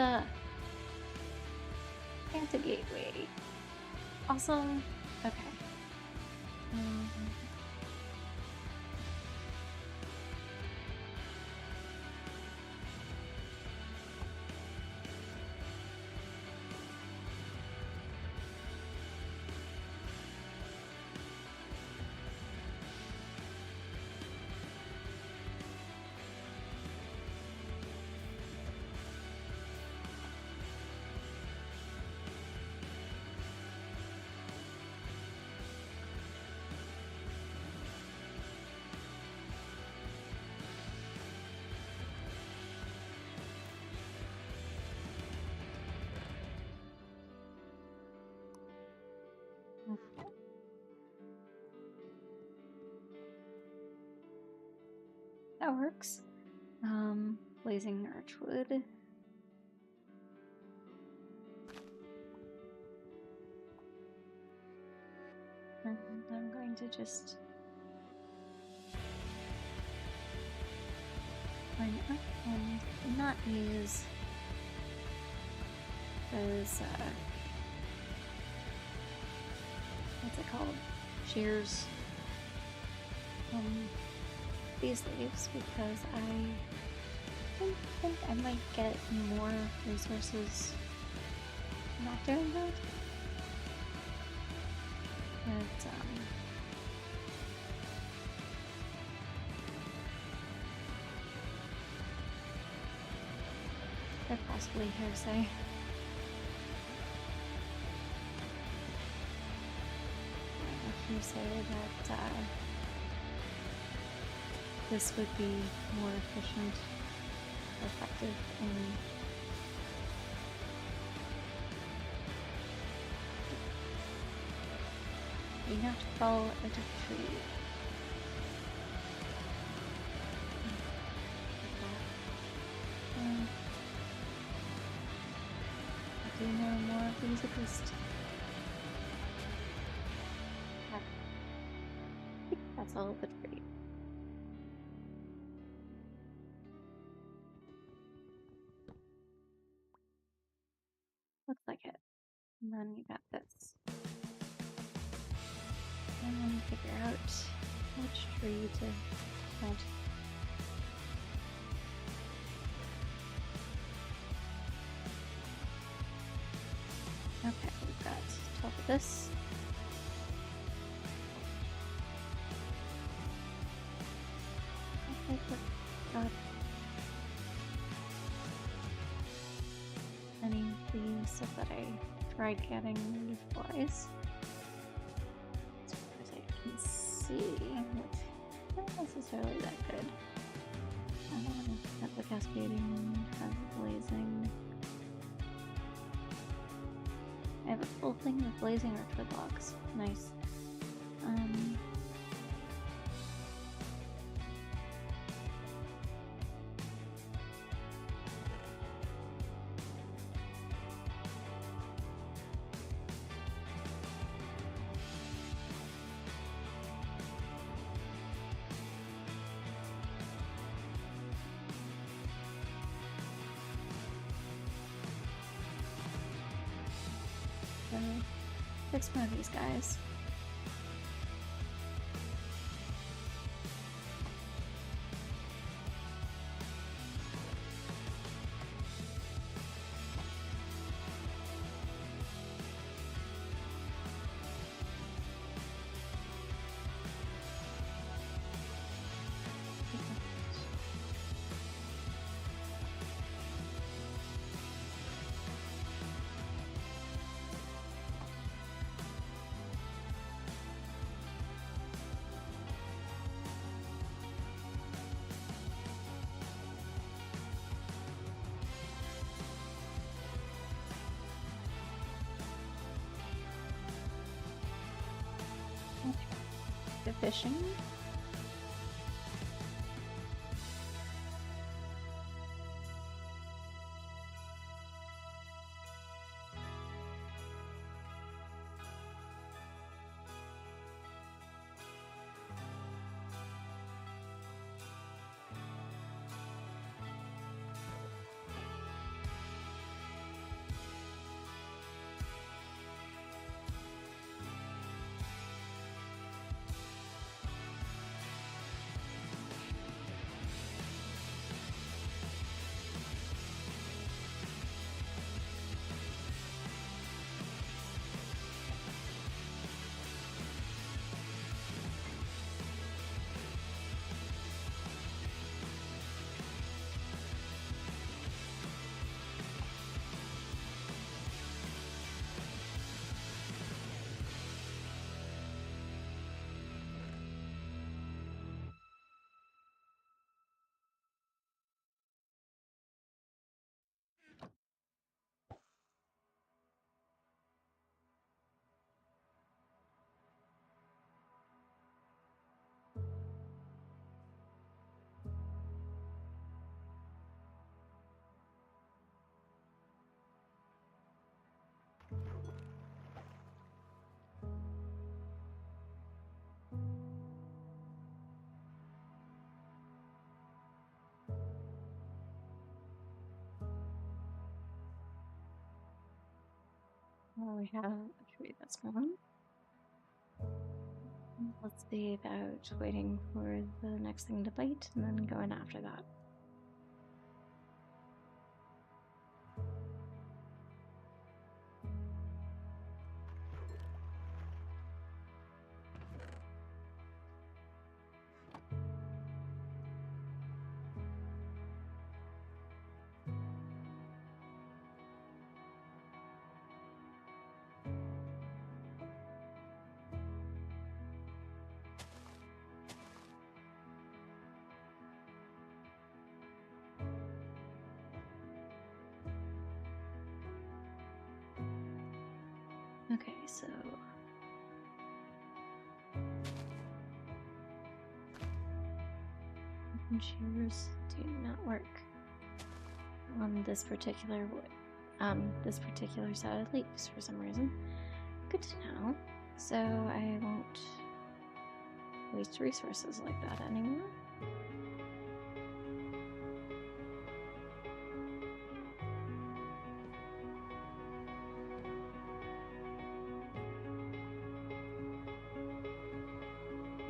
Santa Gateway. Awesome. Okay. Okay. That works. Blazing Archwood. And I'm going to just line up and not use those, what's it called? Shears. These leaves because I think I might get more resources not doing that. But, they're possibly hearsay. If you say that, this would be more efficient, effective in you have to fall out of tree. I do know more of these exist. I think that's all good for you. Looks like it. And then you got this. And then figure out which tree to plant. Okay, we've got 12 of this. Okay, got any of the stuff that I tried getting leaf flies. As far as I can see, which not necessarily that good. Have the cascading, have the blazing. I have a full thing of blazing or twidlocks. Nice. So, fix one of these guys. The fishing. Well, we have a tree that's gone. Let's see about waiting for the next thing to bite and then going after that. Okay, so shears do not work on this particular wood, this particular set of leaves for some reason. Good to know. So I won't waste resources like that anymore.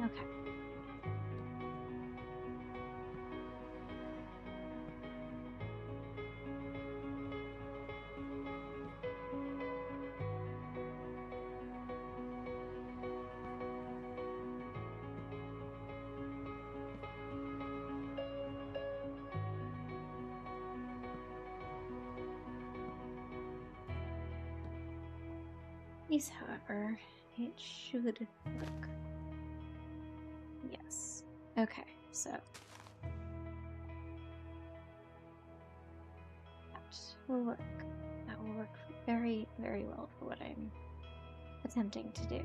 Okay. These, however, it should work. Yes. Okay, so will work. That will work very, very well for what I'm attempting to do.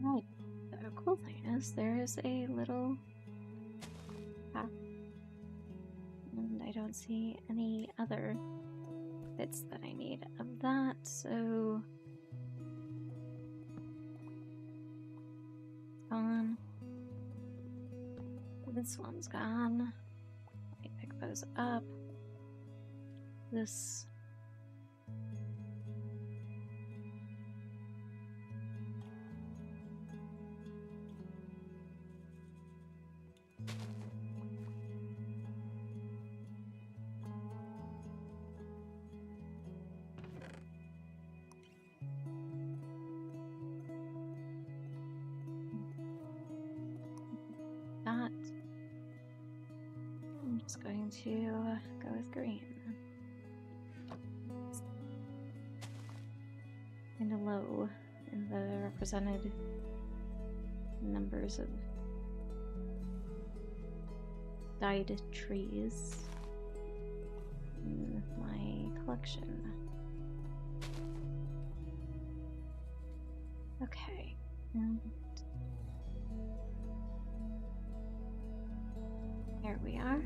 Right. The cool thing is there is a little path, and I don't see any other bits that I need of that, so gone. This one's gone. Let me pick those up. This not. I'm just going to go with green. Kind of low in the represented numbers of dyed trees in my collection. Okay. And there we are.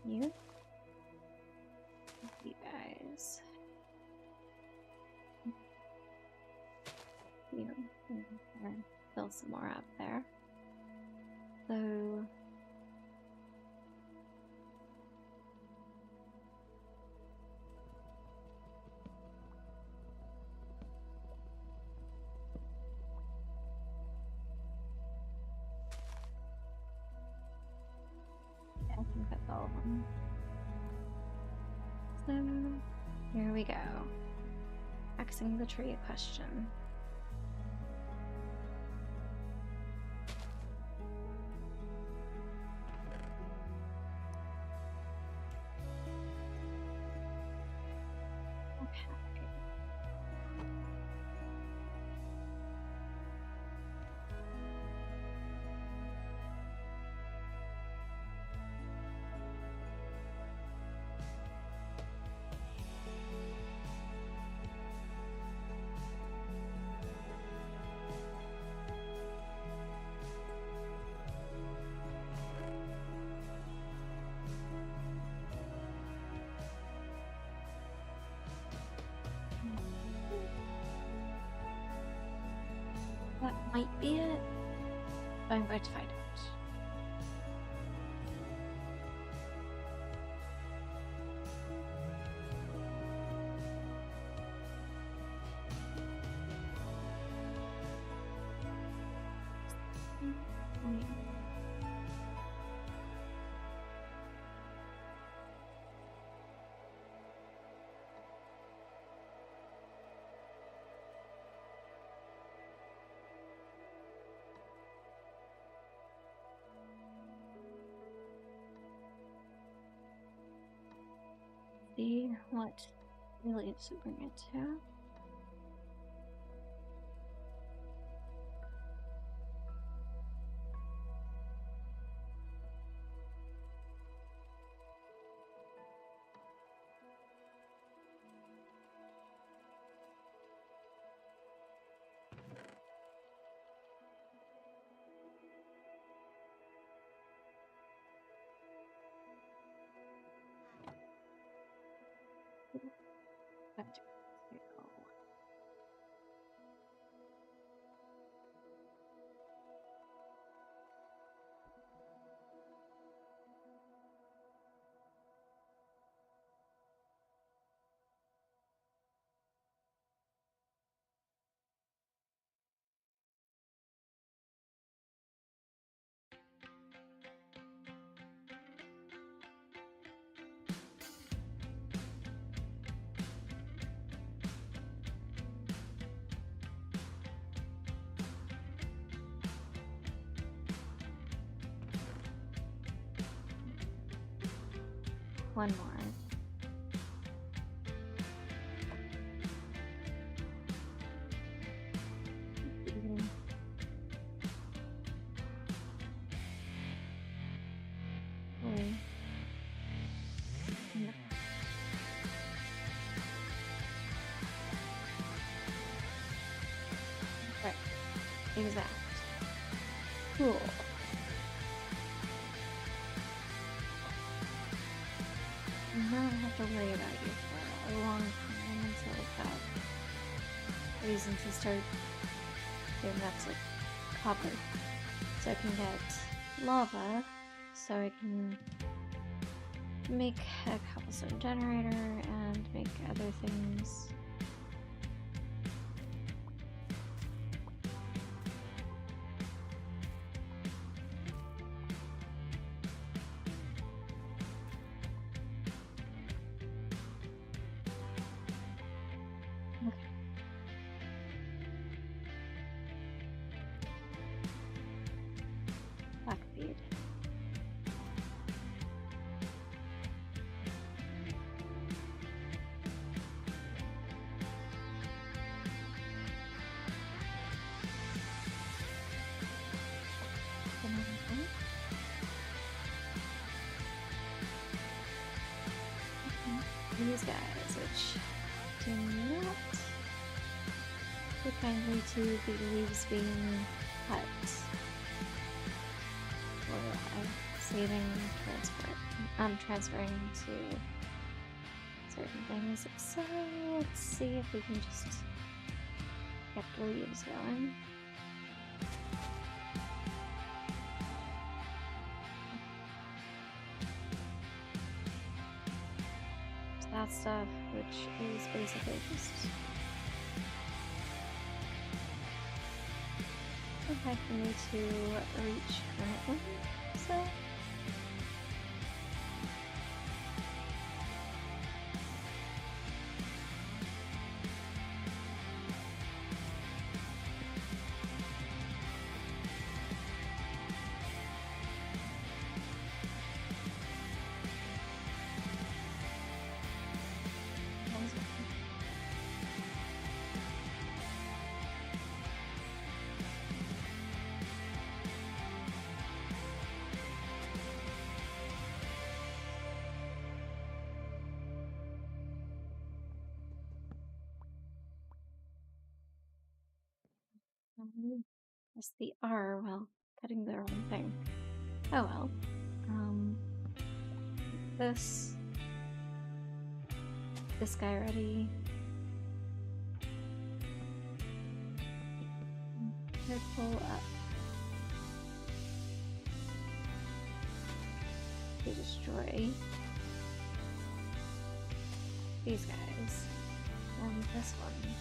You guys. You fill some more up there. So yeah, I think that's all of them. So here we go. Axing the tree question. That might be it, but I'm going to find out. See what really to bring it to. Back to one more. Exact. Cool. Now I have to worry about you for a long time until I've got reason to start doing that to copper. So I can get lava, so I can make a cobblestone generator and make other things. Blackbeard. These guys, which do not look kindly to the leaves being cut or saving transferring to certain things. So let's see if we can just get the leaves going. That stuff, which is basically just okay for me to reach currently, so press the R while cutting the wrong thing. Oh well. This guy ready. Could pull up to destroy these guys and this one.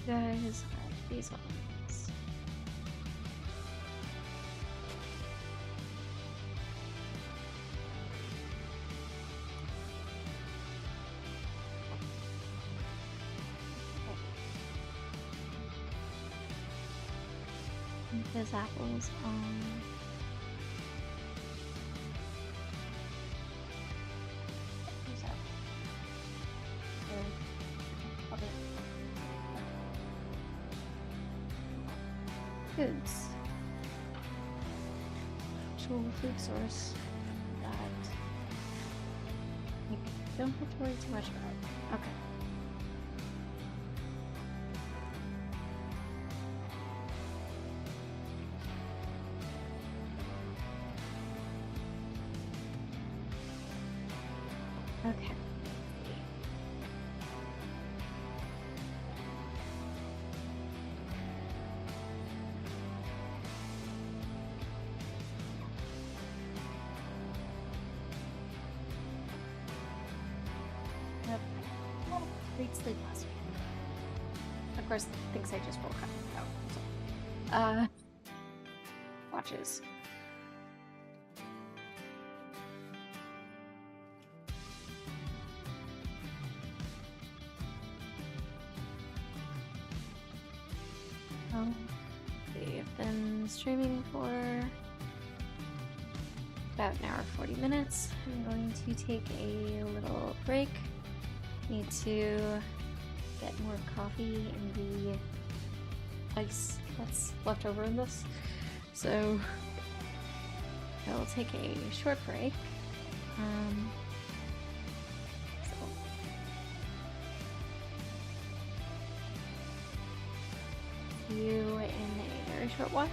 Guys are these ones. There's apples on. Foods. Actual food source that you don't have to worry too much about. Okay. Okay. course, thinks I just woke up. Watches. Oh, I've been streaming for about an hour 40 minutes. I'm going to take a little break. Need to get more coffee in the ice that's left over in this. So I'll take a short break. See you in a very short while.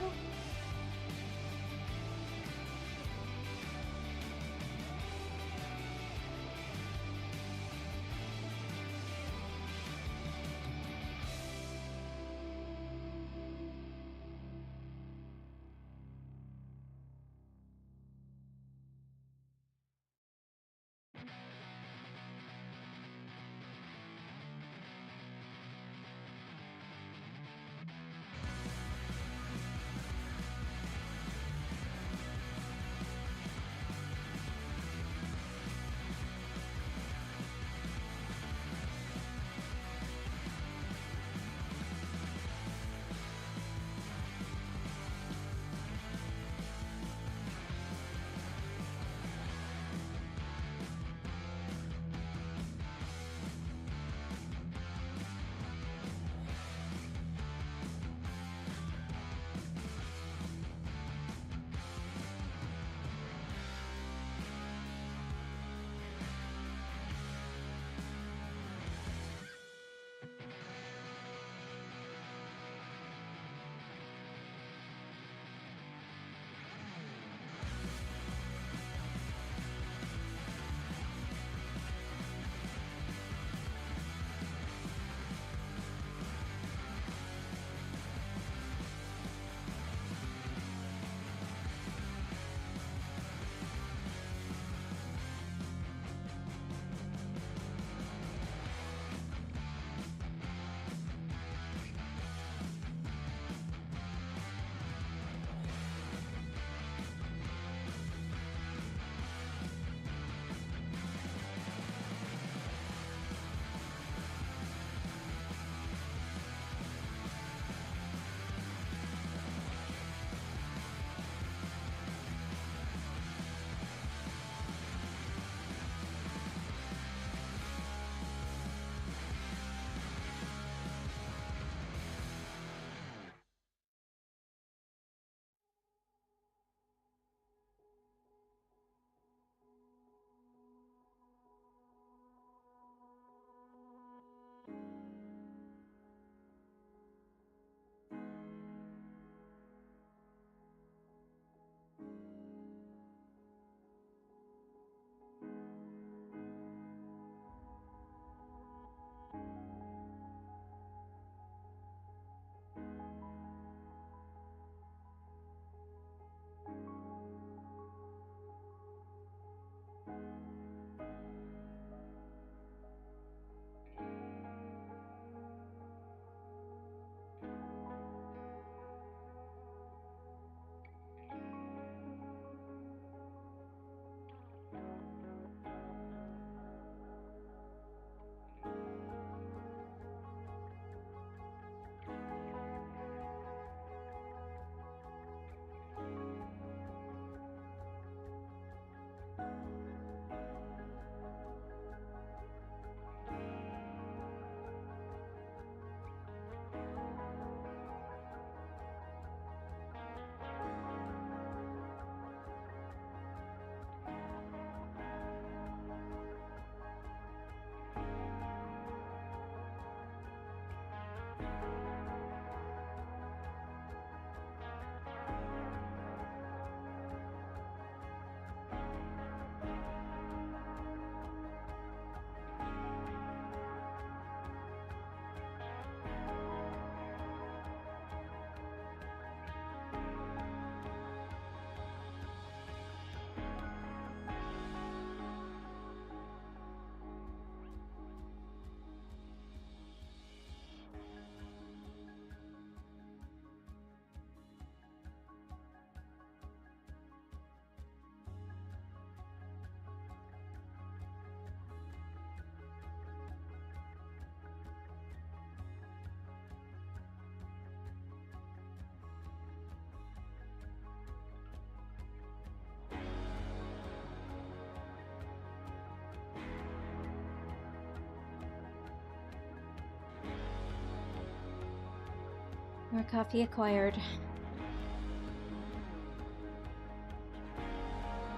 More coffee acquired.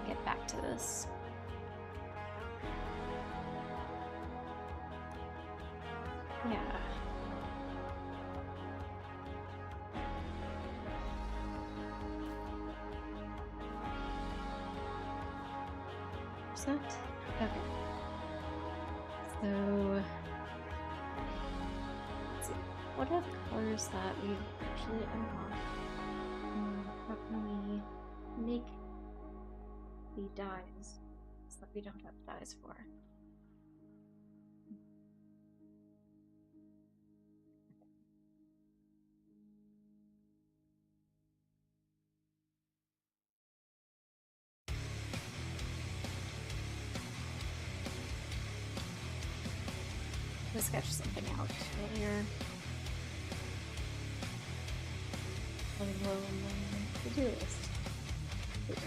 Get back to this. Yeah. Is that? Okay. So, let's see. What are the colors that we actually unlock? How can we make the dyes so that we don't have dyes for? I sketched something out earlier. Low on the to-do list. Here.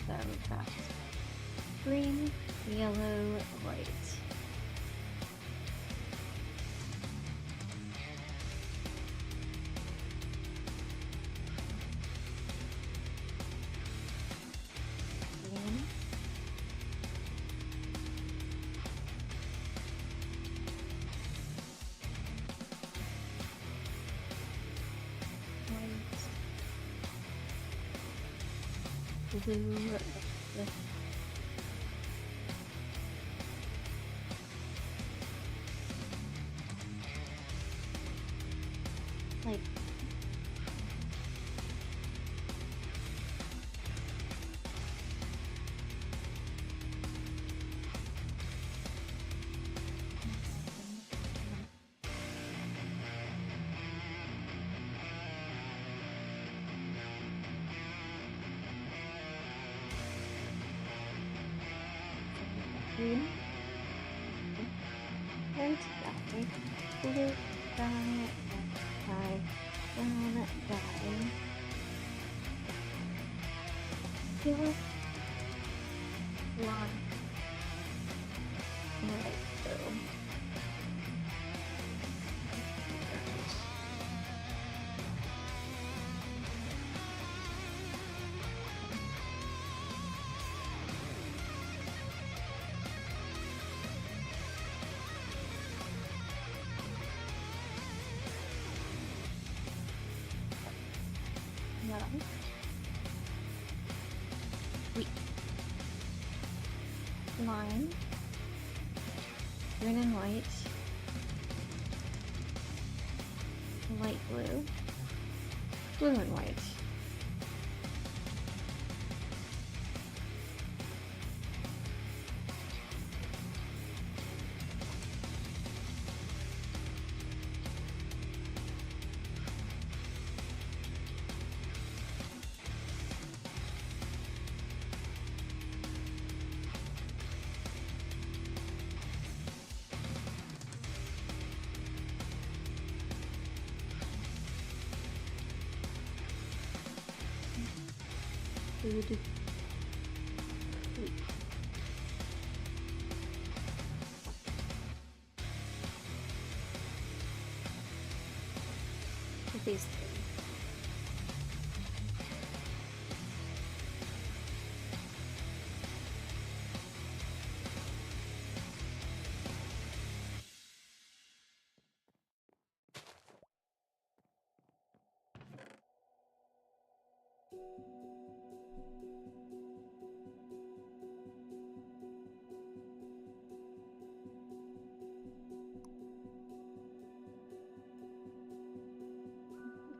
So we've got green, yellow, white. Green. White. Blue. Like green and dye, blue dye, brown dye, yellow, blonde, white. Wheat. Lime. Green and white. Light blue. Blue and white. Food. These three.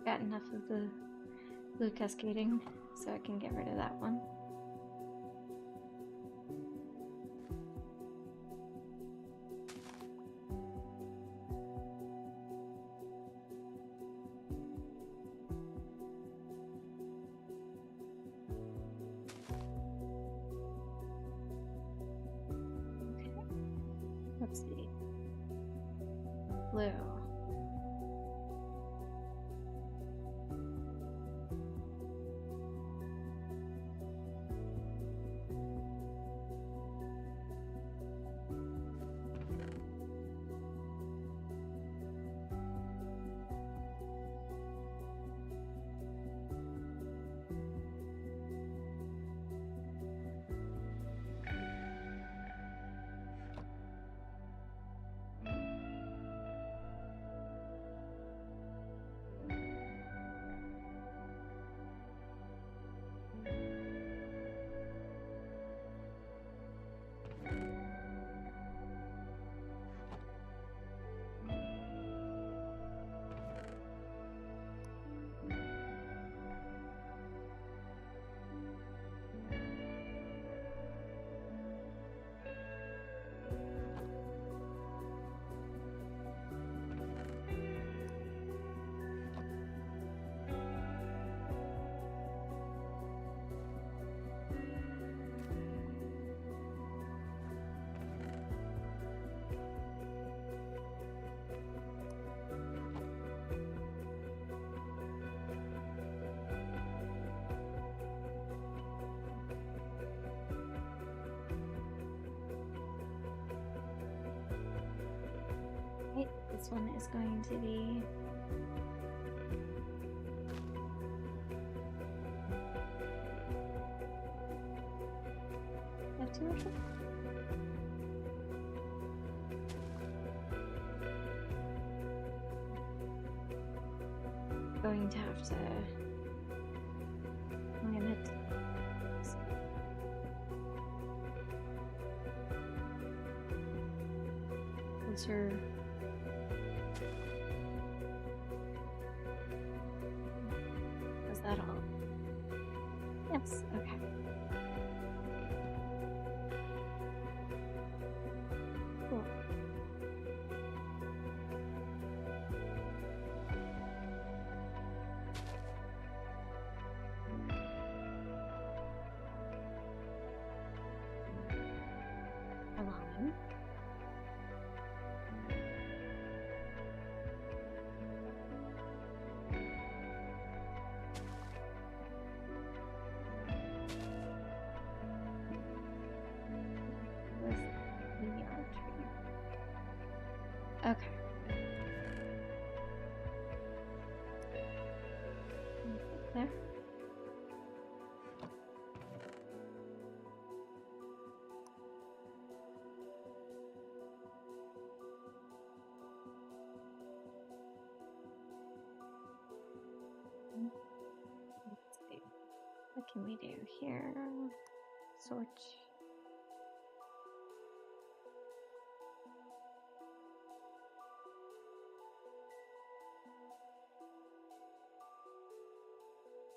Got enough of the blue cascading, so I can get rid of that one. Okay. Let's see. Blue. This one is going to be have too much. Going to have to limit closer. Was that all? Yes, okay. Cool. Alarm. With the yard tree. Okay. There. Let's see. What can we do here? Sort.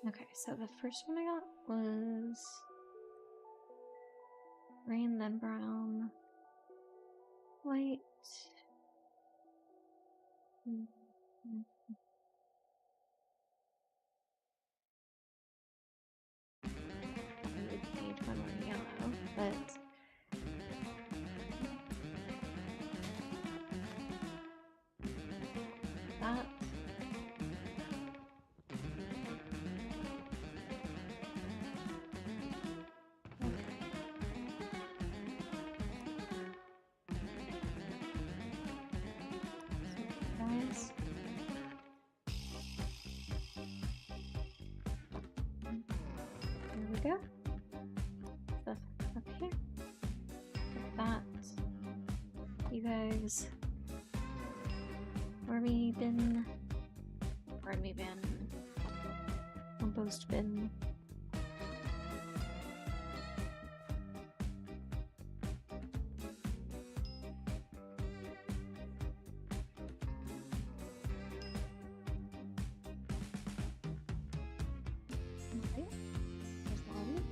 Okay, so the first one I got was green, then brown, white. I would need one more yellow, but that. Guys. There we go. Stuff up here. Like that. You guys. Army bin. Army bin. Compost bin. Okay. There's Lolly.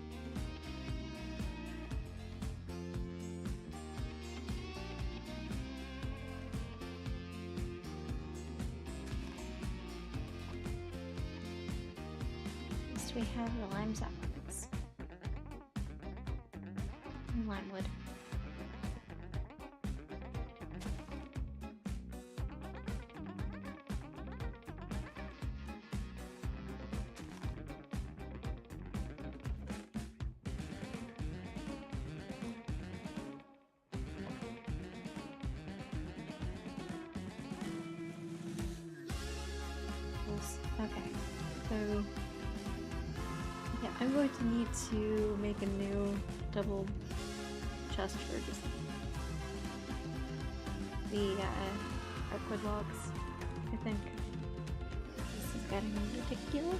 Next we have the lime saplings. And lime wood. Okay, so yeah, I'm going to need to make a new double chest for just the hardwood logs. I think this is getting ridiculous.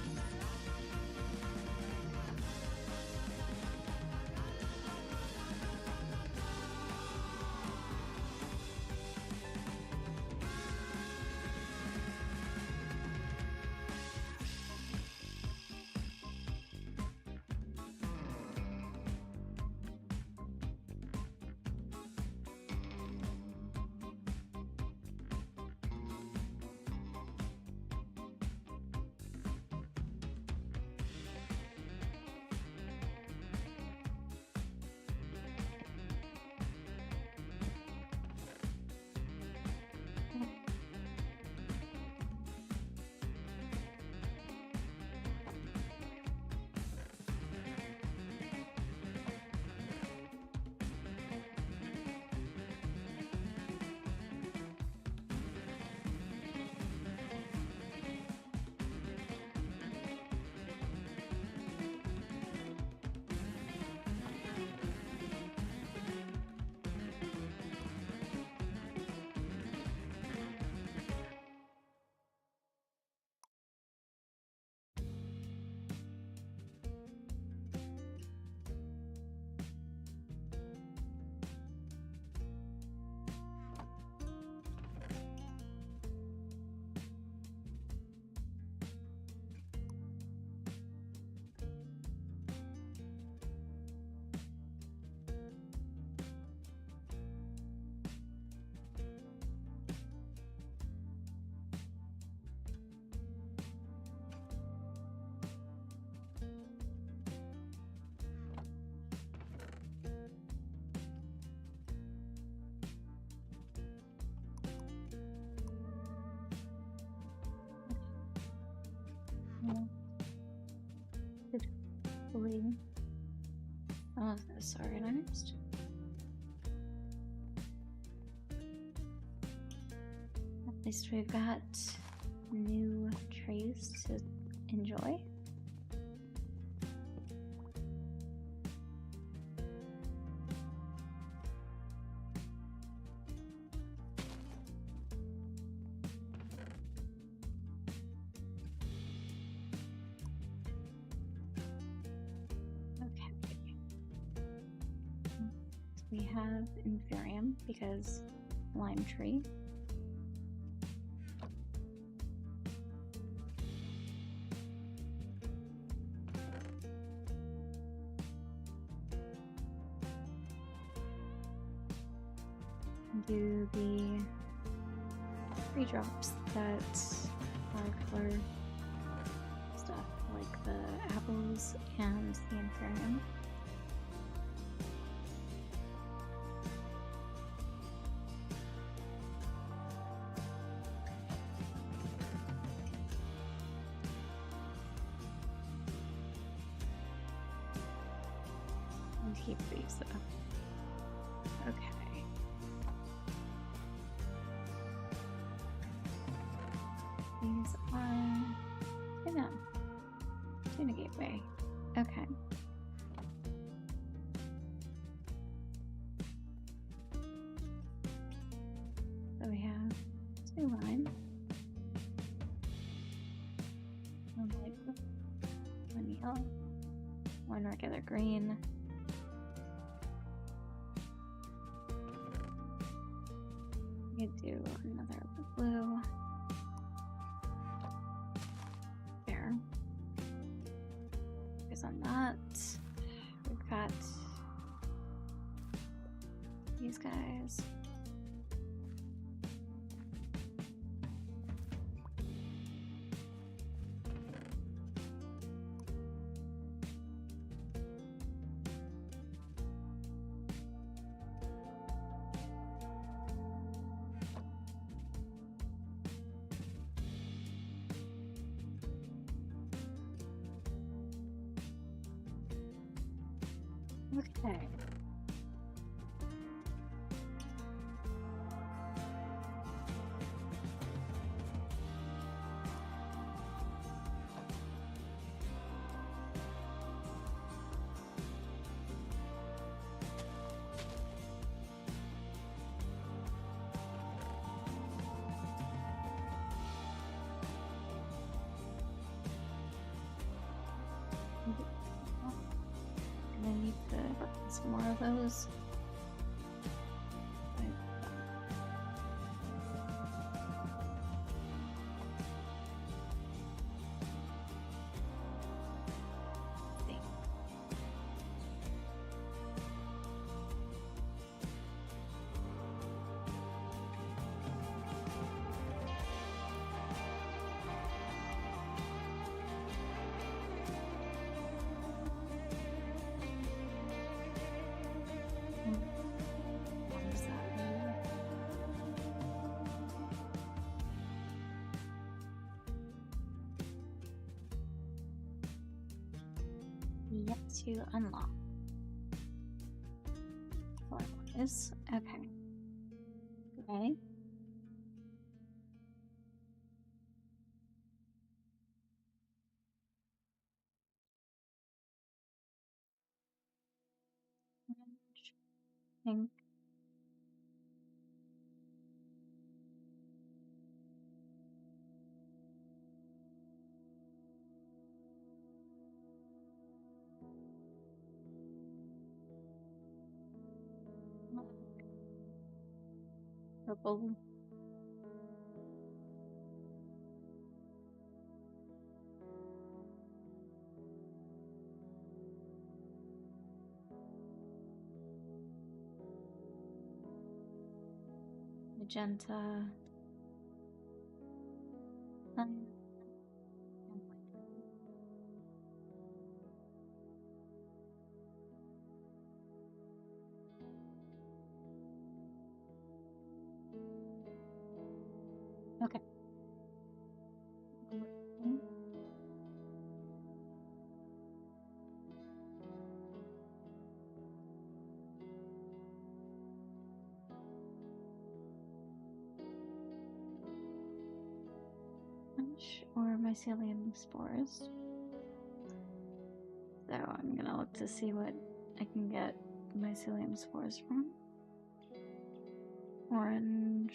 Hopefully, all of this organized. At least we've got new trays to enjoy. We have Inferium because lime tree. Do the 3 drops that are for stuff like the apples and the Inferium. And keep these up. Okay. These are Tuna Gateway. Okay. So we have 2 lime, 1 light blue, 1 yellow, 1 regular green. We could do another blue. There. Focus on that. We've got these guys. Okay. I need to get some more of those. What does that mean? Yet to unlock. What is? Okay. Okay. Pink. Purple. Magenta. Okay. or mycelium spores. So I'm gonna look to see what I can get mycelium spores from. Orange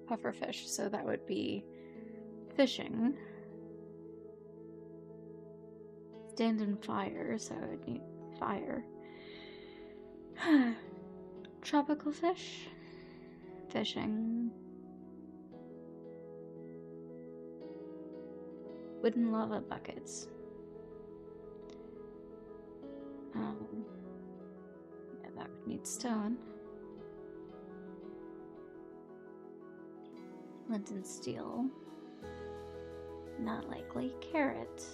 pufferfish, so that would be fishing. Stand in fire, so I would need fire. Tropical fish, fishing. Wooden lava buckets. Yeah, that would need stone. Flint and steel. Not likely. Carrot.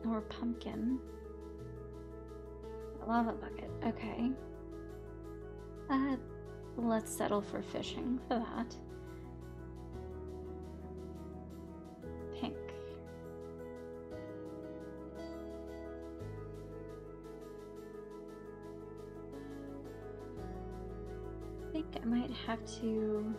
Or pumpkin. A lava bucket. Okay. Let's settle for fishing for that. Pink. I think I might have to...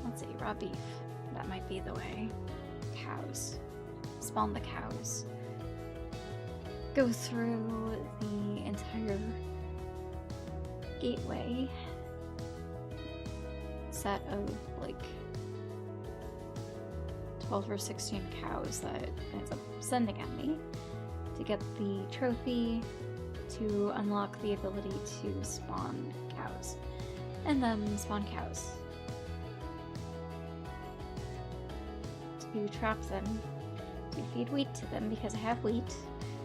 Let's see, raw beef. That might be the way. Cows. Spawn the cows. Go through the entire gateway set of like 12 or 16 cows that it ends up sending at me to get the trophy to unlock the ability to spawn cows. And then spawn cows. To trap them, to feed wheat to them because I have wheat,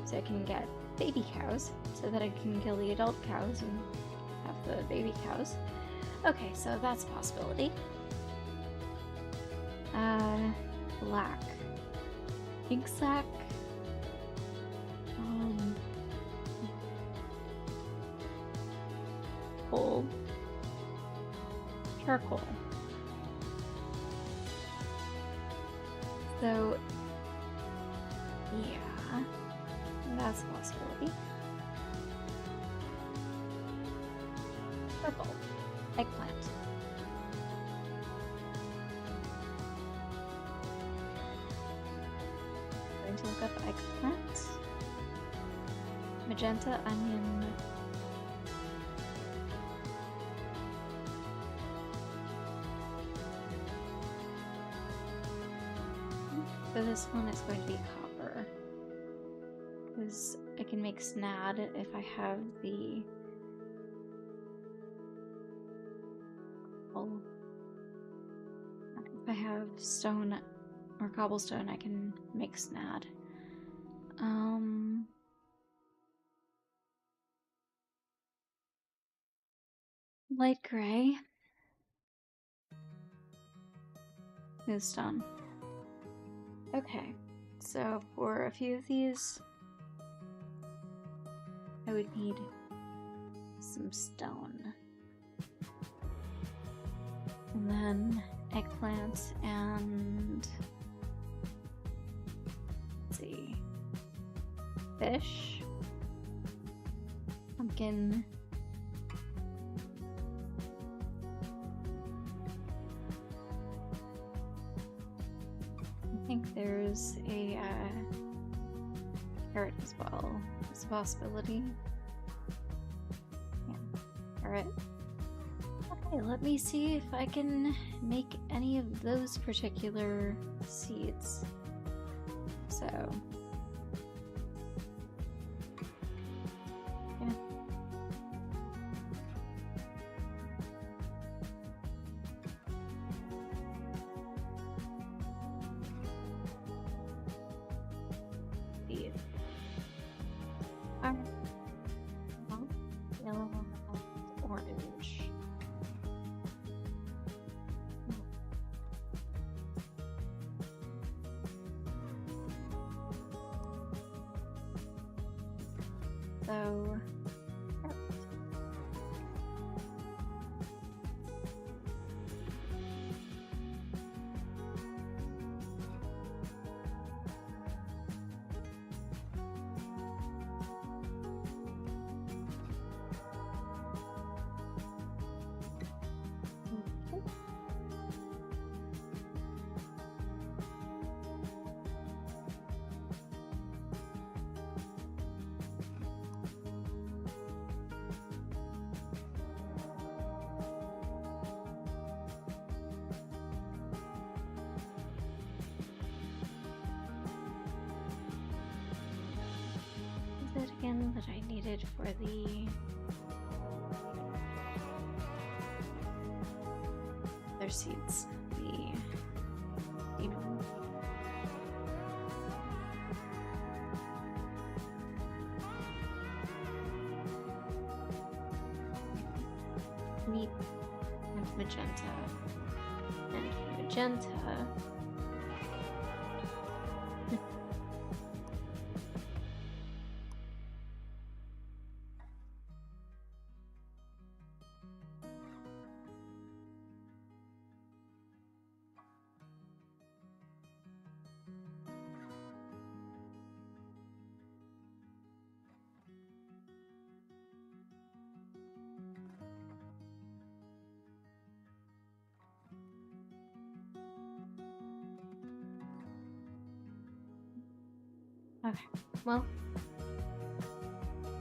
so I can get baby cows, so that I can kill the adult cows and have the baby cows. Okay, so that's a possibility. Black. Ink sac. Coal. Charcoal. So, yeah, that's a possibility. Purple. Eggplant. Going to look up eggplant. Magenta, onion. For this one, it's going to be copper. Because I can make snad if I have the... Oh. If I have stone or cobblestone, I can make snad. Light gray. Smooth stone. Okay, so for a few of these, I would need some stone. And then eggplant and, let's see, fish, pumpkin, I think there's a carrot as well. It's a possibility. Yeah, carrot. Okay, let me see if I can make any of those particular seeds. So, yeah. Seed. Yellow, orange. So, it again that I needed for the other seeds? Neat and magenta and magenta. Okay, well,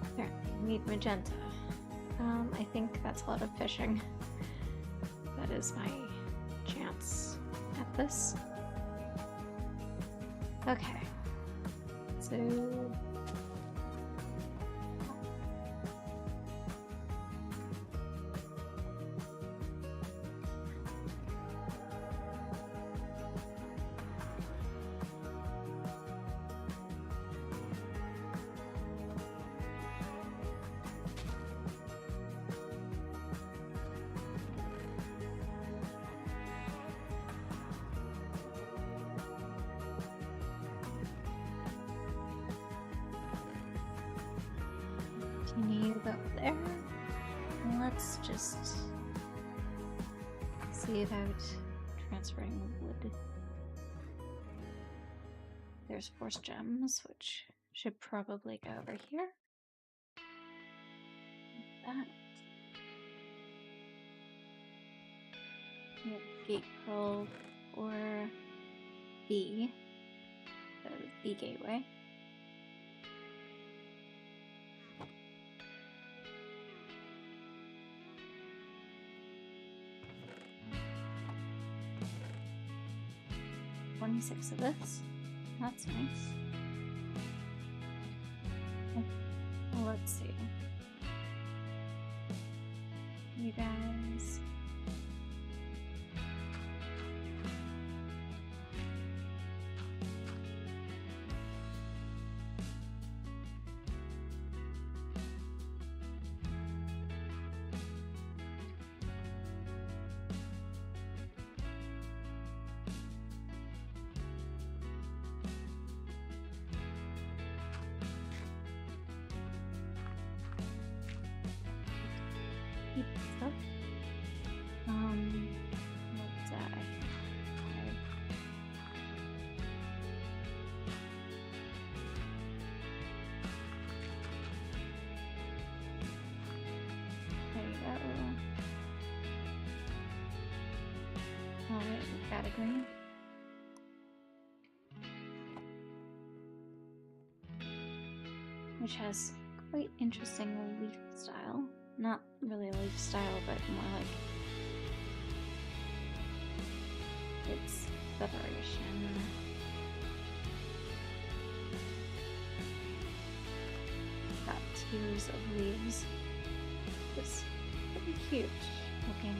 apparently I need magenta. I think that's a lot of fishing. That is my chance at this. Okay, so... Continue go there. Let's just see about transferring wood. There's force gems, which should probably go over here. That. We have gate pearl or B, the B gateway. $26 of this. That's nice. Well, let's see. You guys. Stuff. Let's there you go. Alright, we've got a green. Which has quite interesting leaf style. Not really a leaf style, but more like its separation. Got tiers of leaves. It's pretty cute looking.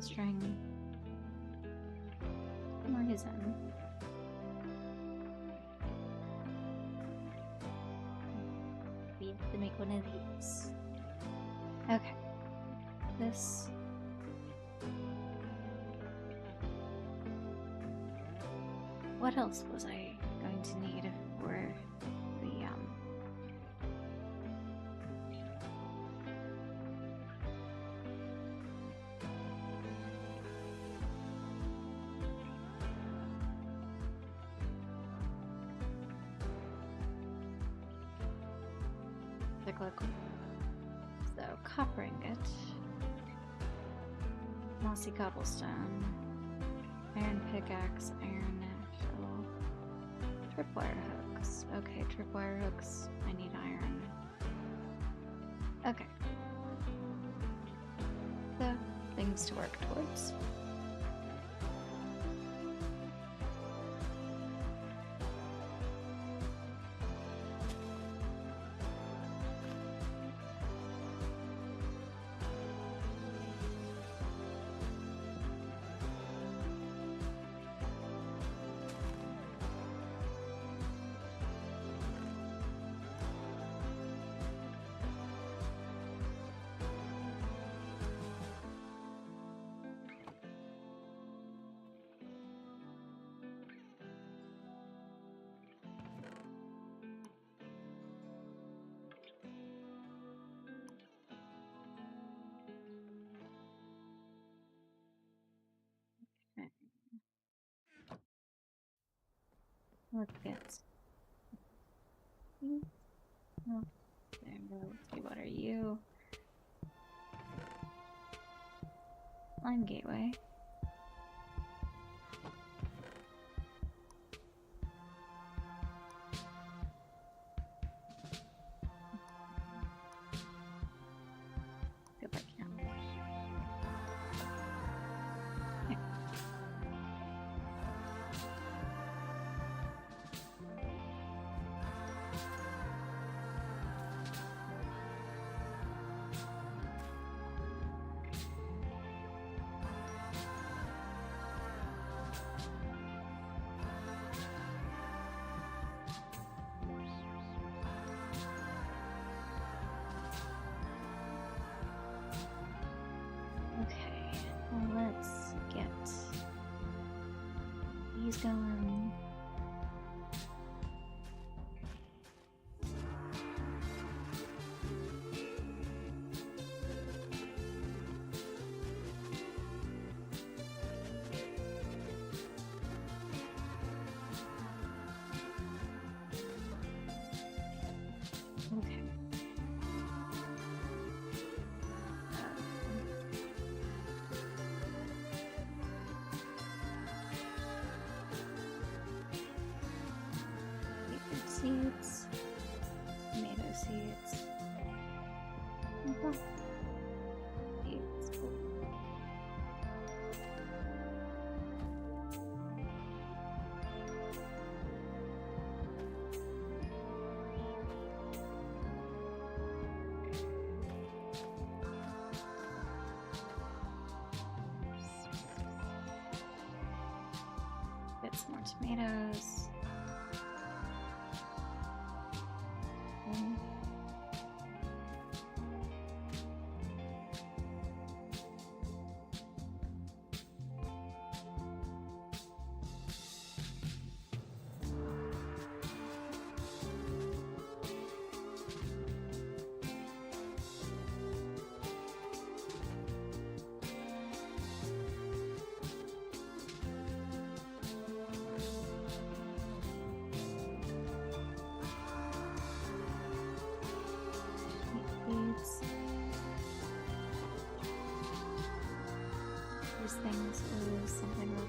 string. Reason. We have to make one of these. Okay. This. What else was I going to need for the cyclical? So copper ingot, mossy cobblestone, iron pickaxe, iron shell, tripwire hooks. Okay, tripwire hooks. I need iron. Okay. So, things to work towards. Okay. Let's get. Oh, there we go. Let's see, what are you? Lime Gateway. See if I can. Okay. Okay, well, let's get these going. Okay. Beetroot seeds, tomato seeds, seeds. Get some more tomatoes. Seeds. These things is something that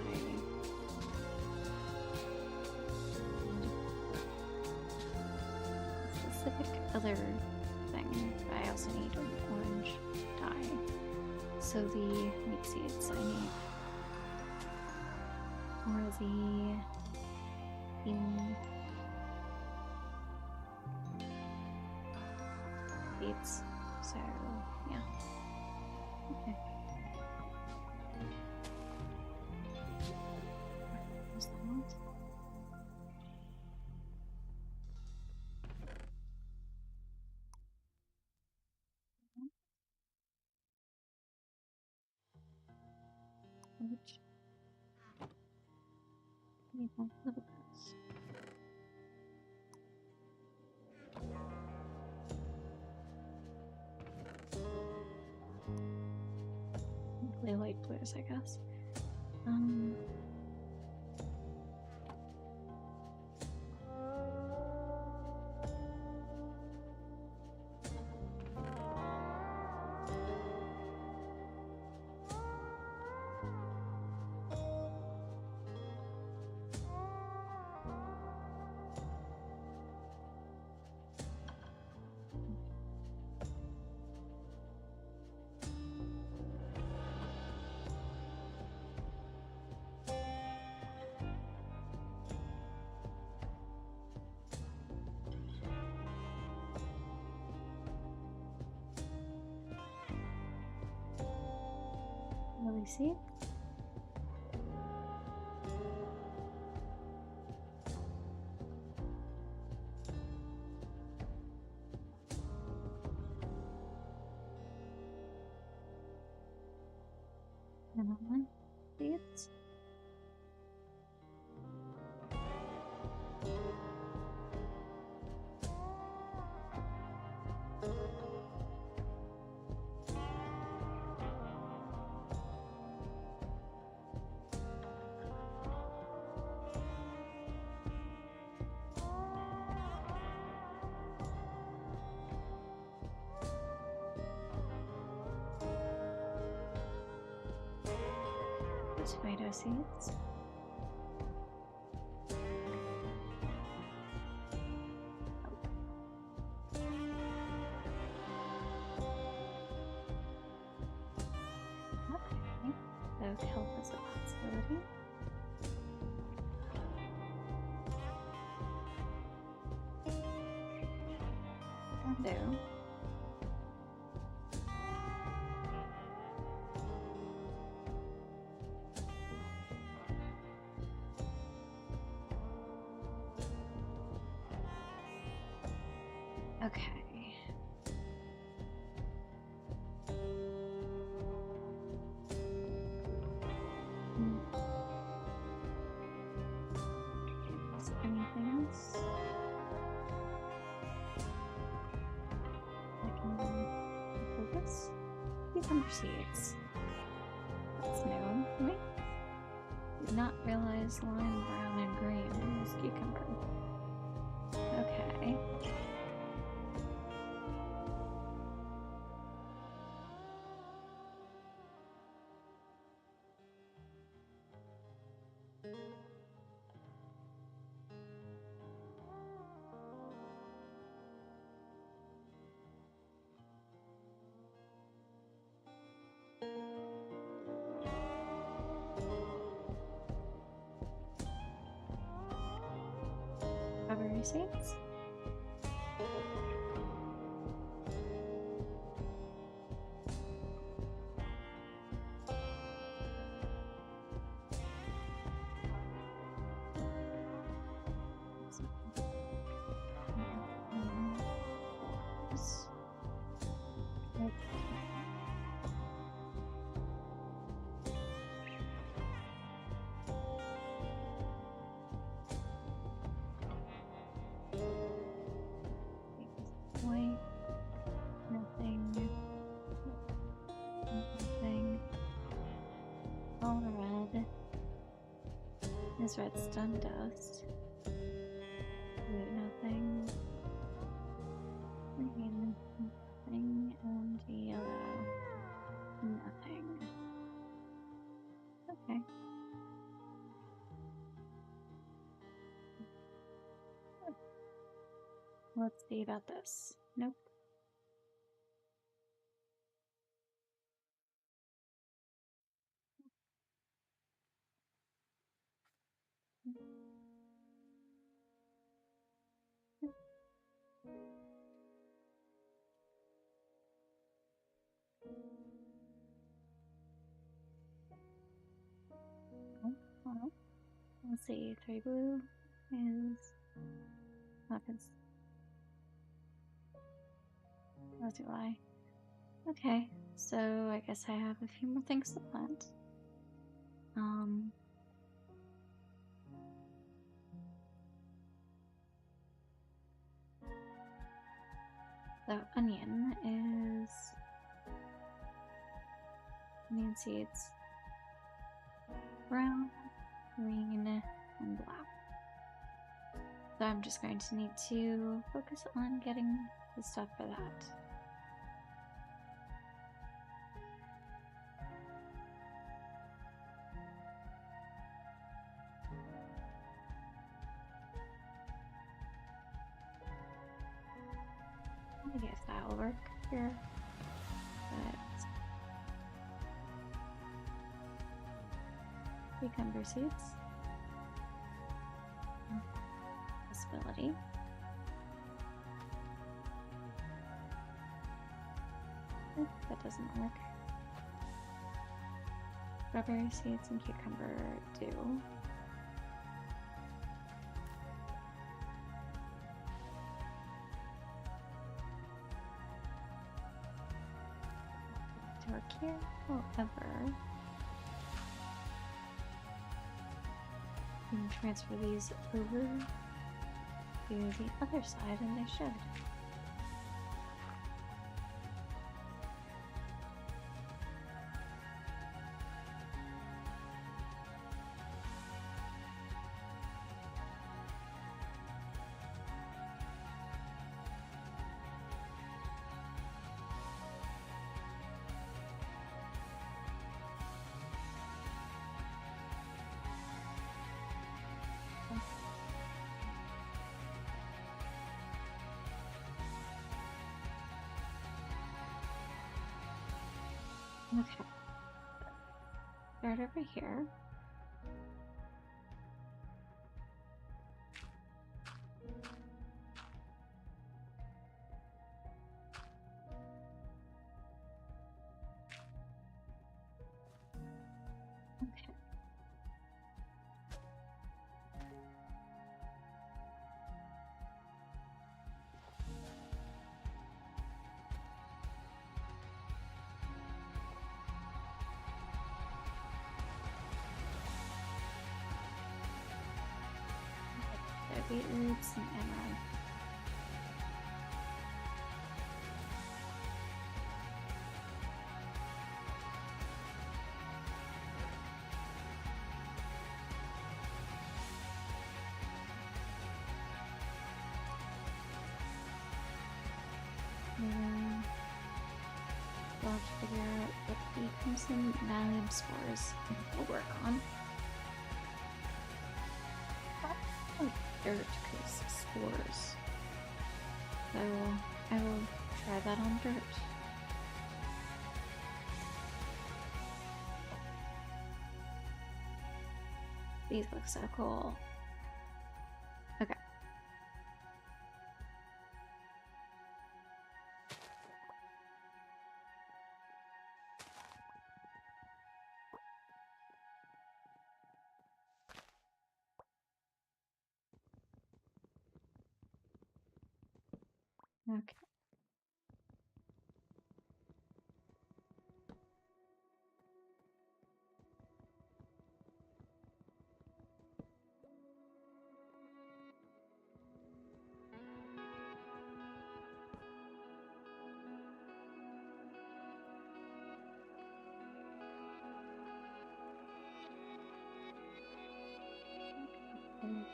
a specific other thing. I also need an orange dye. So the meat seeds I need. Or the beets. So yeah. Okay. Which need more little bits. Really light blues, I guess. Really see? Cinnamon seeds. Tomato seeds. Okay, so kelp is a possibility. Undo. Okay. Is there anything else? I can focus. Cucumber seeds. That's new for me. Did not realize lime, brown, and green was cucumber. Okay. Strawberry seeds. White, nothing, nothing, all red is redstone dust, blue, nothing, green, nothing, and yellow, nothing. Okay. Let's see about this. Nope. Well, let's see. 3 blue is not good. Or do I? Okay, so I guess I have a few more things to plant. The onion is onion seeds, brown, green, and black. So I'm just going to need to focus on getting the stuff for that. I guess that'll work here. But cucumber seeds. Possibility. That doesn't work. Strawberry seeds and cucumber do. To work here, however, we can transfer these over to the other side, and they should. Okay. Start over here. Okay. Beetroots and emerald. We'll have to figure out what the crimson malleum spores will work on. Dirt because spores. So I will try that on dirt. These look so cool. Okay. Okay.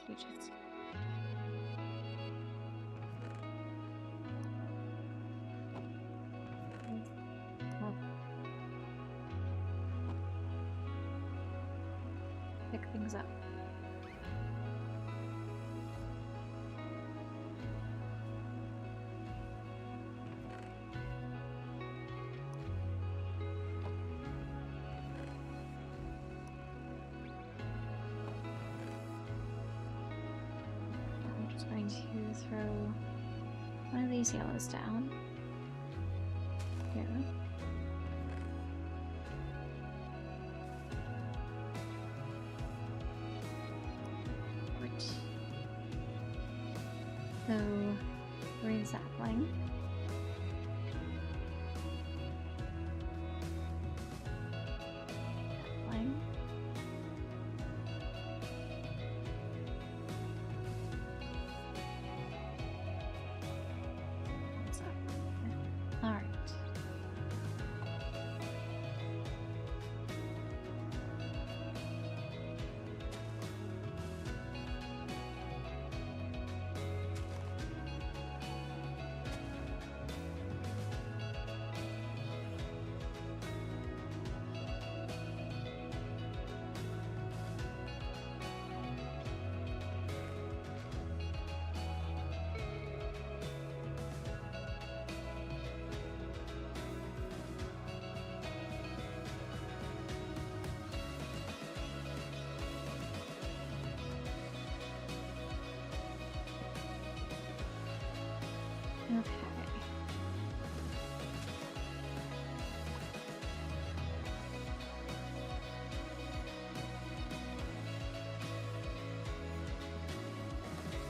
You just pick things up. I'm just going to throw one of these yellows down here. So, green sapling. Sapling. Okay.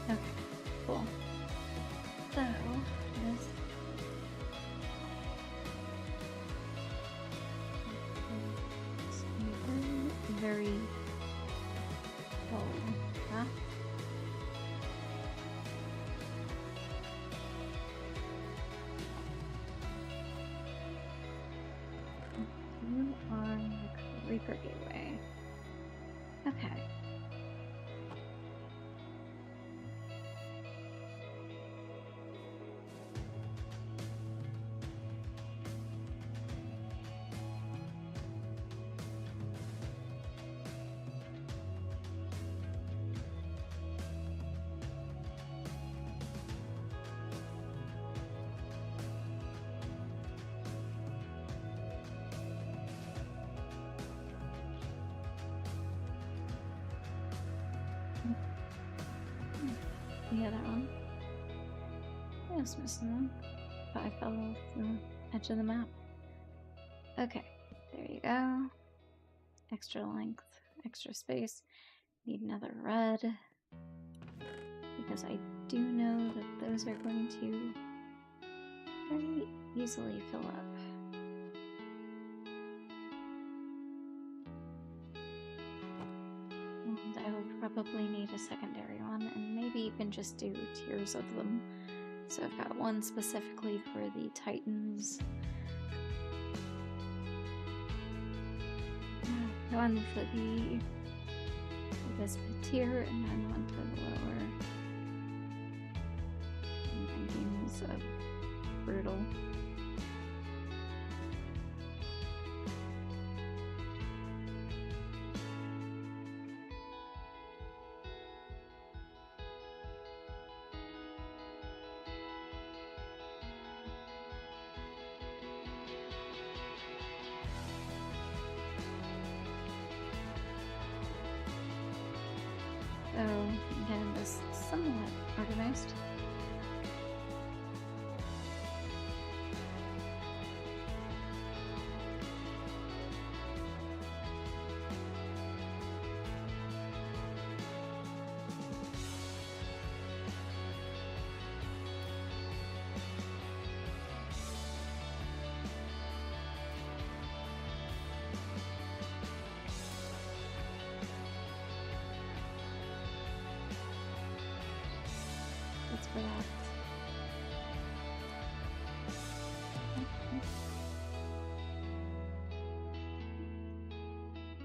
Okay, cool. So, this is a very dull path. You are the Reaper Gateway. Okay. The other one. I was missing one, but I fell off the edge of the map. Okay, there you go. Extra length, extra space. Need another red, because I do know that those are going to very easily fill up. And I will probably need a secondary one, and maybe even just do tiers of them. So I've got one specifically for the Titans, one for the this tier, and then one for the lower rankings of brutal. So again, this is somewhat organized. That's for that.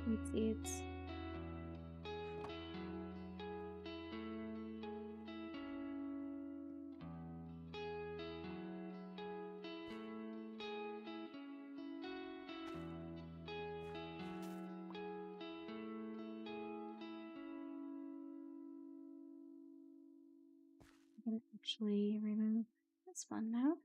Wheat seeds. I can actually remove this one now.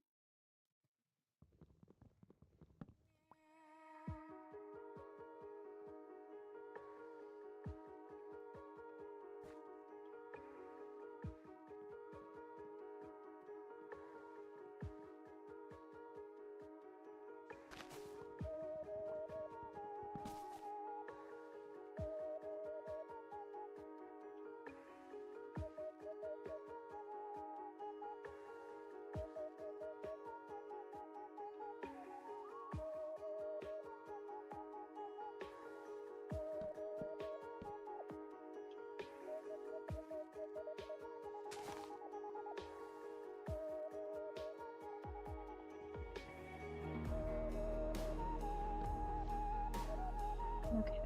Okay.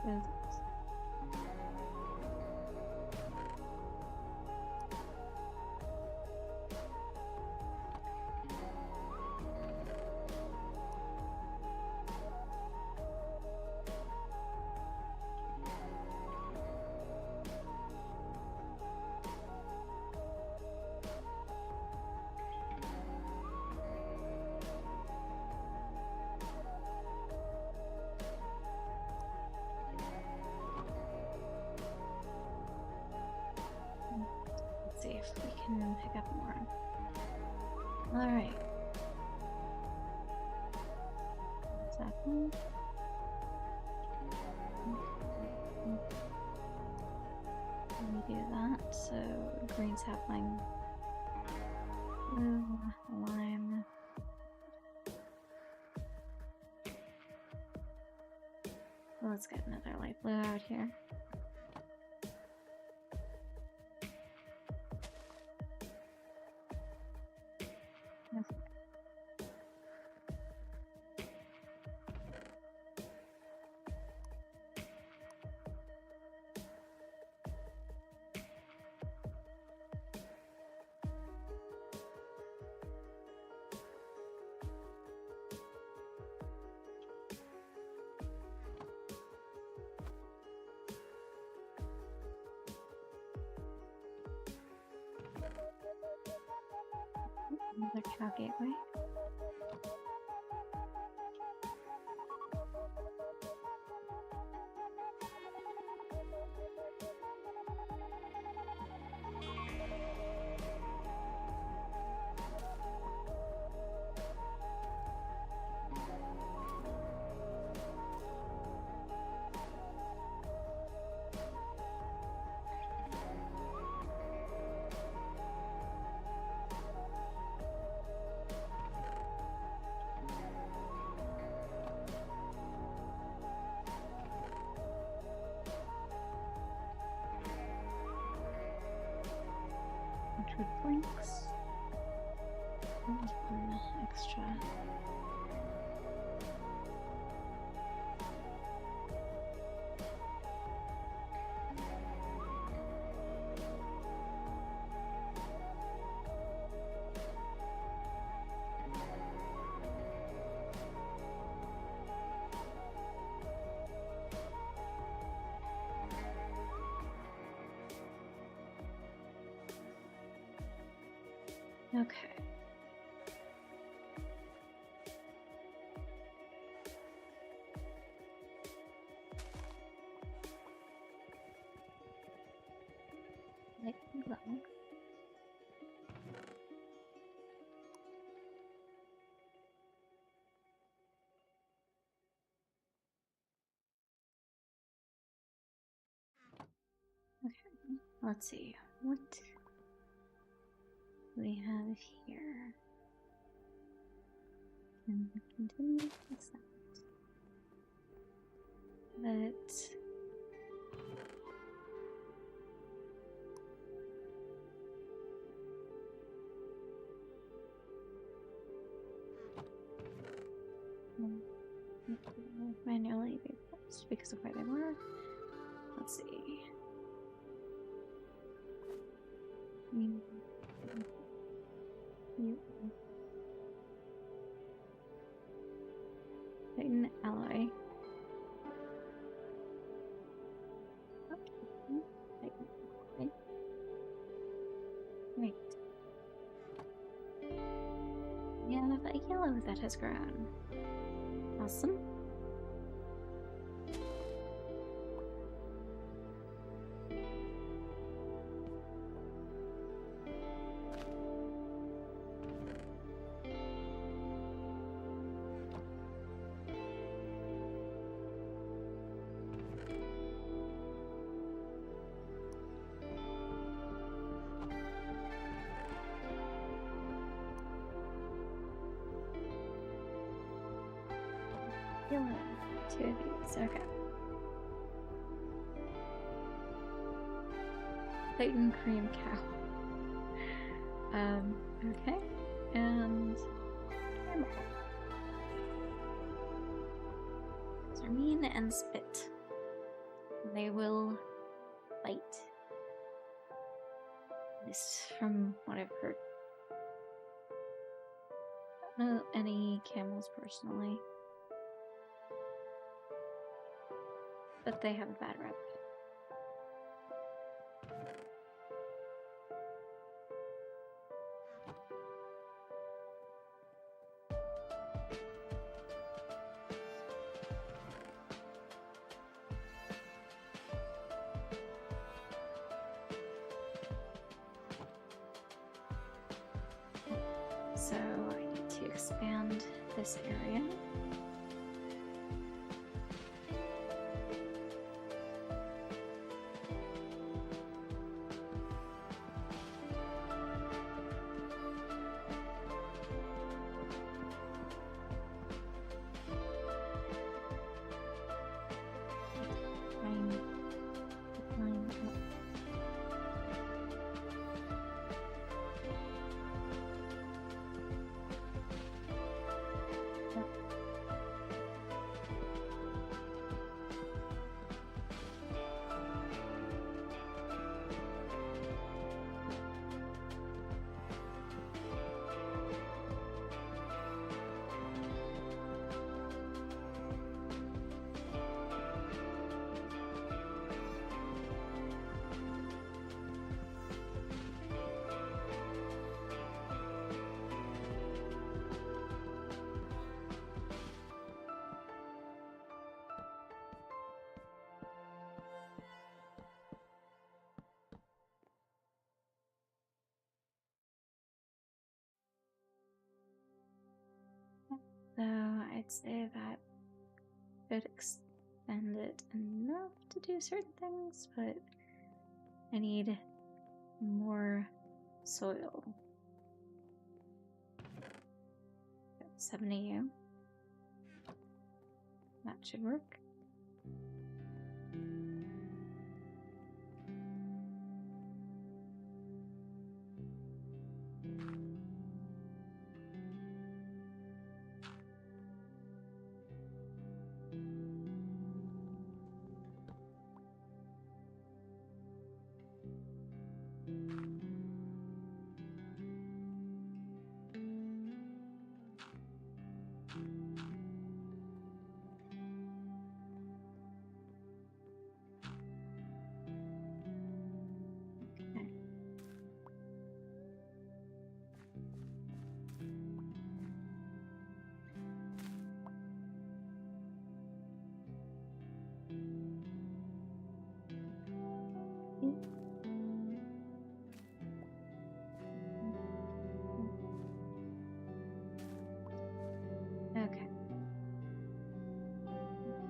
Good. Let's see if we can pick up more. Alright. What's happening? Let me do that. So green's happening. Blue, lime. Let's get another light blue out here. Another cow gateway. Wood planks. One extra. Okay. Light and glow. Okay, let's see. What we have here. And continue with that. But manually be placed because of where they were. Let's see. Titan alloy. Wait. We have a yellow that has grown. Awesome. Yellow. Two of these. Okay. Titan cream cow. Okay. And camel. Zarmine and Spit. They will fight. At least from what I've heard. I don't know any camels personally. But they have a bad rep. So expand this area. So I'd say that could extend it enough to do certain things, but I need more soil. 70U. That should work. Okay.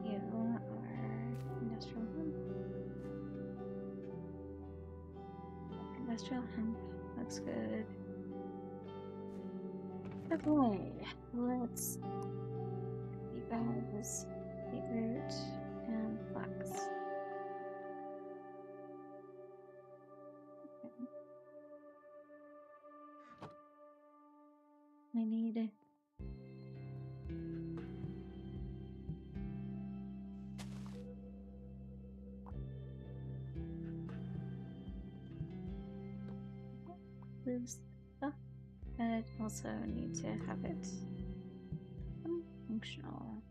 You are industrial hemp. Industrial hemp looks good. Okay, let's you guys beetroot and flax. Okay. I need this stuff. I also need to have it functional.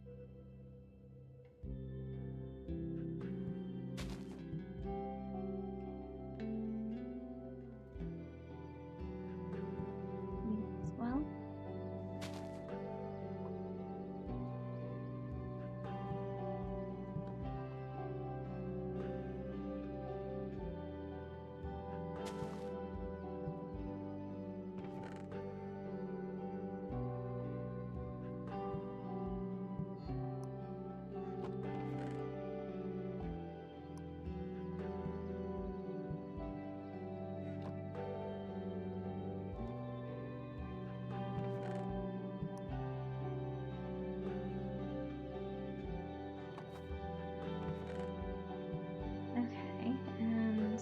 Me as well. Okay, and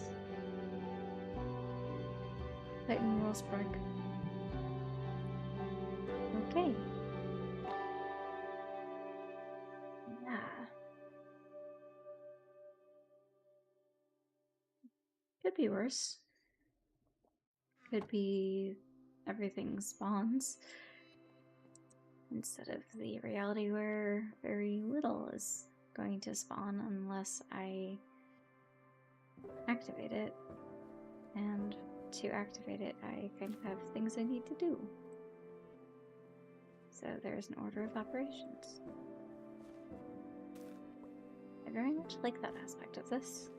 Titan will spark. Okay. Yeah. Could be worse. Could be everything spawns instead of the reality where very little is going to spawn unless I activate it. And to activate it, I kind of have things I need to do. So there's an order of operations. I very much like that aspect of this.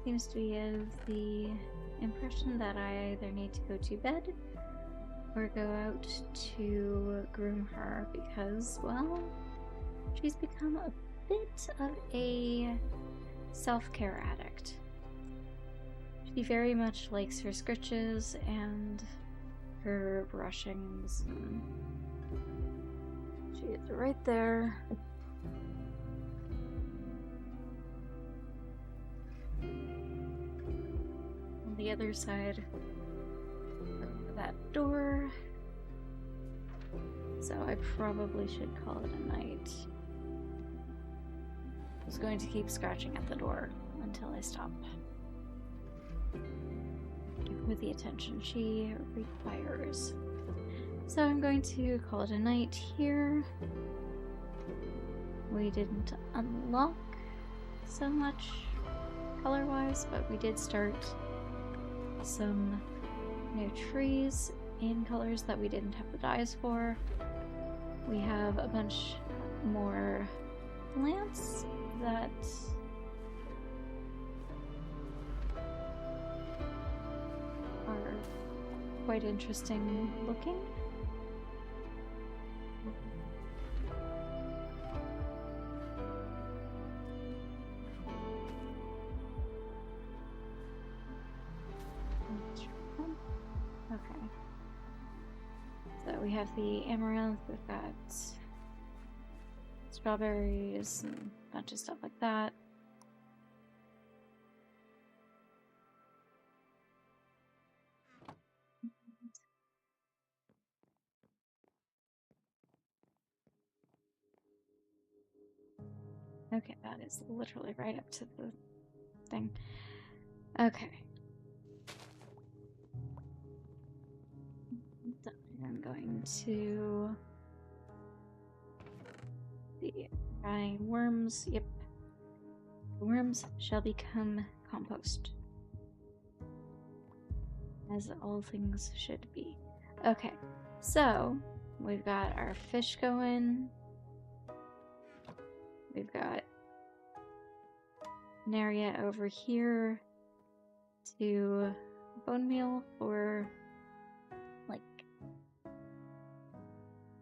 seems to be of the impression that I either need to go to bed or go out to groom her because, well, she's become a bit of a self-care addict. She very much likes her scritches and her brushings. And she is right there. On the other side of that door. So I probably should call it a night. I was going to keep scratching at the door until I stop. Give her the attention she requires. So I'm going to call it a night here. We didn't unlock so much color-wise, but we did start some new trees in colors that we didn't have the dyes for. We have a bunch more plants that are quite interesting looking. Okay. So we have the amaranth, we've got strawberries and a bunch of stuff like that. Okay, that is literally right up to the thing. Okay. I'm going to the drying worms. Yep. The worms shall become compost. As all things should be. Okay, so we've got our fish going. We've got an area over here to bone meal for like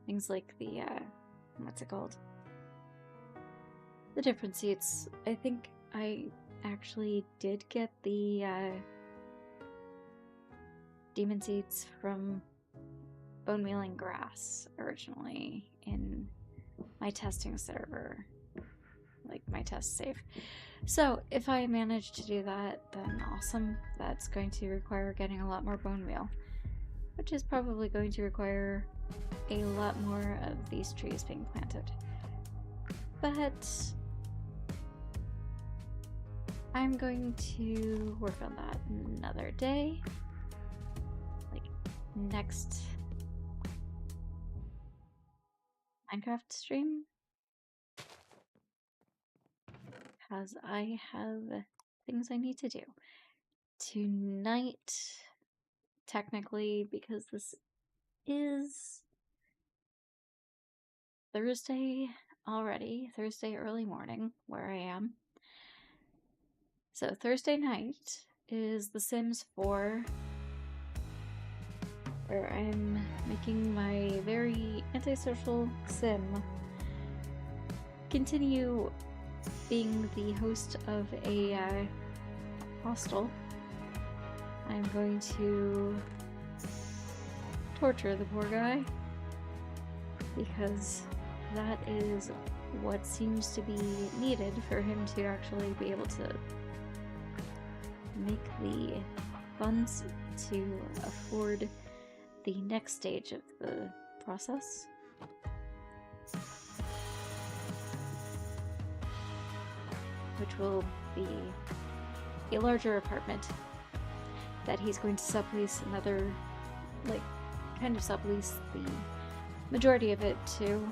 things like the what's it called? The different seeds. I think I actually did get the demon seeds from bone mealing grass originally in my testing server, like my test save. So if I manage to do that, then awesome. That's going to require getting a lot more bone meal, which is probably going to require a lot more of these trees being planted. But I'm going to work on that another day, like next Minecraft stream, because I have things I need to do. Tonight, technically, because this is Thursday already, Thursday early morning, where I am. So Thursday night is The Sims 4, where I'm making my very antisocial sim continue being the host of a hostel. I'm going to torture the poor guy because that is what seems to be needed for him to actually be able to make the funds to afford the next stage of the process. Which will be a larger apartment that he's going to sublease another, like, kind of sublease the majority of it to,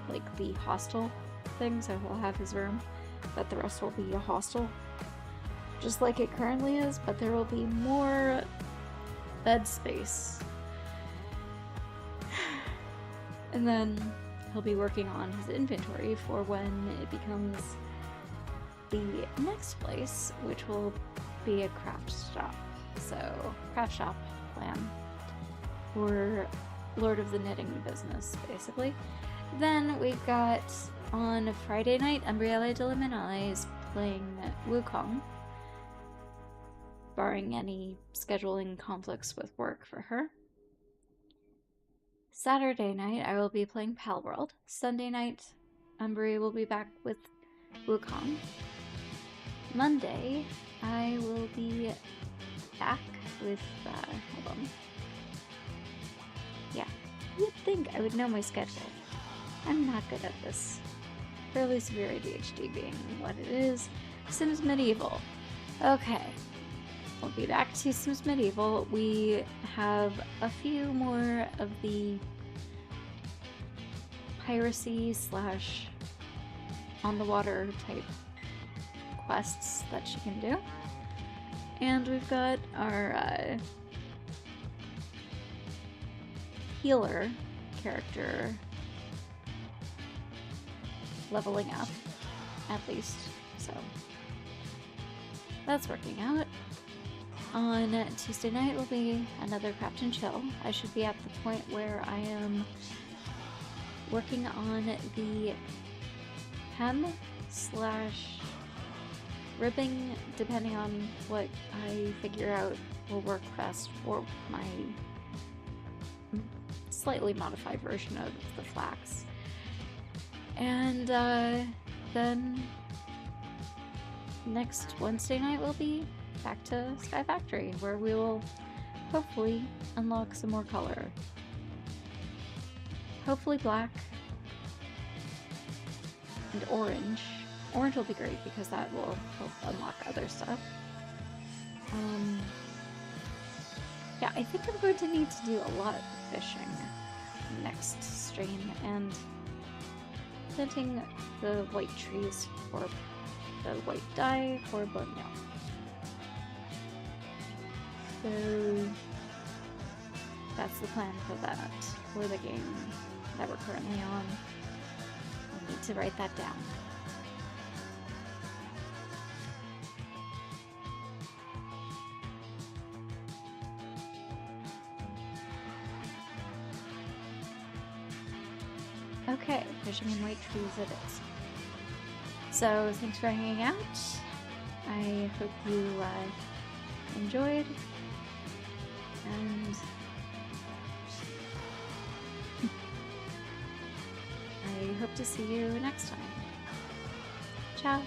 like, the hostel thing, so he'll have his room, but the rest will be a hostel, just like it currently is, but there will be more bed space. And then he'll be working on his inventory for when it becomes the next place, which will be a craft shop. So, craft shop plan for Lord of the Knitting business, basically. Then we've got on Friday night, Umbriella de Liminale is playing Wukong, barring any scheduling conflicts with work for her. Saturday night, I will be playing Palworld. Sunday night, Umbri will be back with Wukong. Monday, I will be back with, hold on. Yeah, you'd think I would know my schedule. I'm not good at this. Fairly severe ADHD being what it is. Sims Medieval. Okay. We'll be back to Sims Medieval. We have a few more of the piracy / on the water type quests that she can do. And we've got our healer character leveling up, at least, so that's working out. On Tuesday night will be another Craft and Chill. I should be at the point where I am working on the hem / ribbing, depending on what I figure out will work best for my slightly modified version of the flax. And then next Wednesday night will be back to Sky Factory, where we will hopefully unlock some more color. Hopefully black and orange. Orange will be great because that will help unlock other stuff. Yeah, I think I'm going to need to do a lot of fishing next stream and planting the white trees for the white dye for bone meal. So that's the plan for that, for the game that we're currently on. I need to write that down. Okay, fishing in white trees it is. So thanks for hanging out. I hope you enjoyed, and I hope to see you next time. Ciao!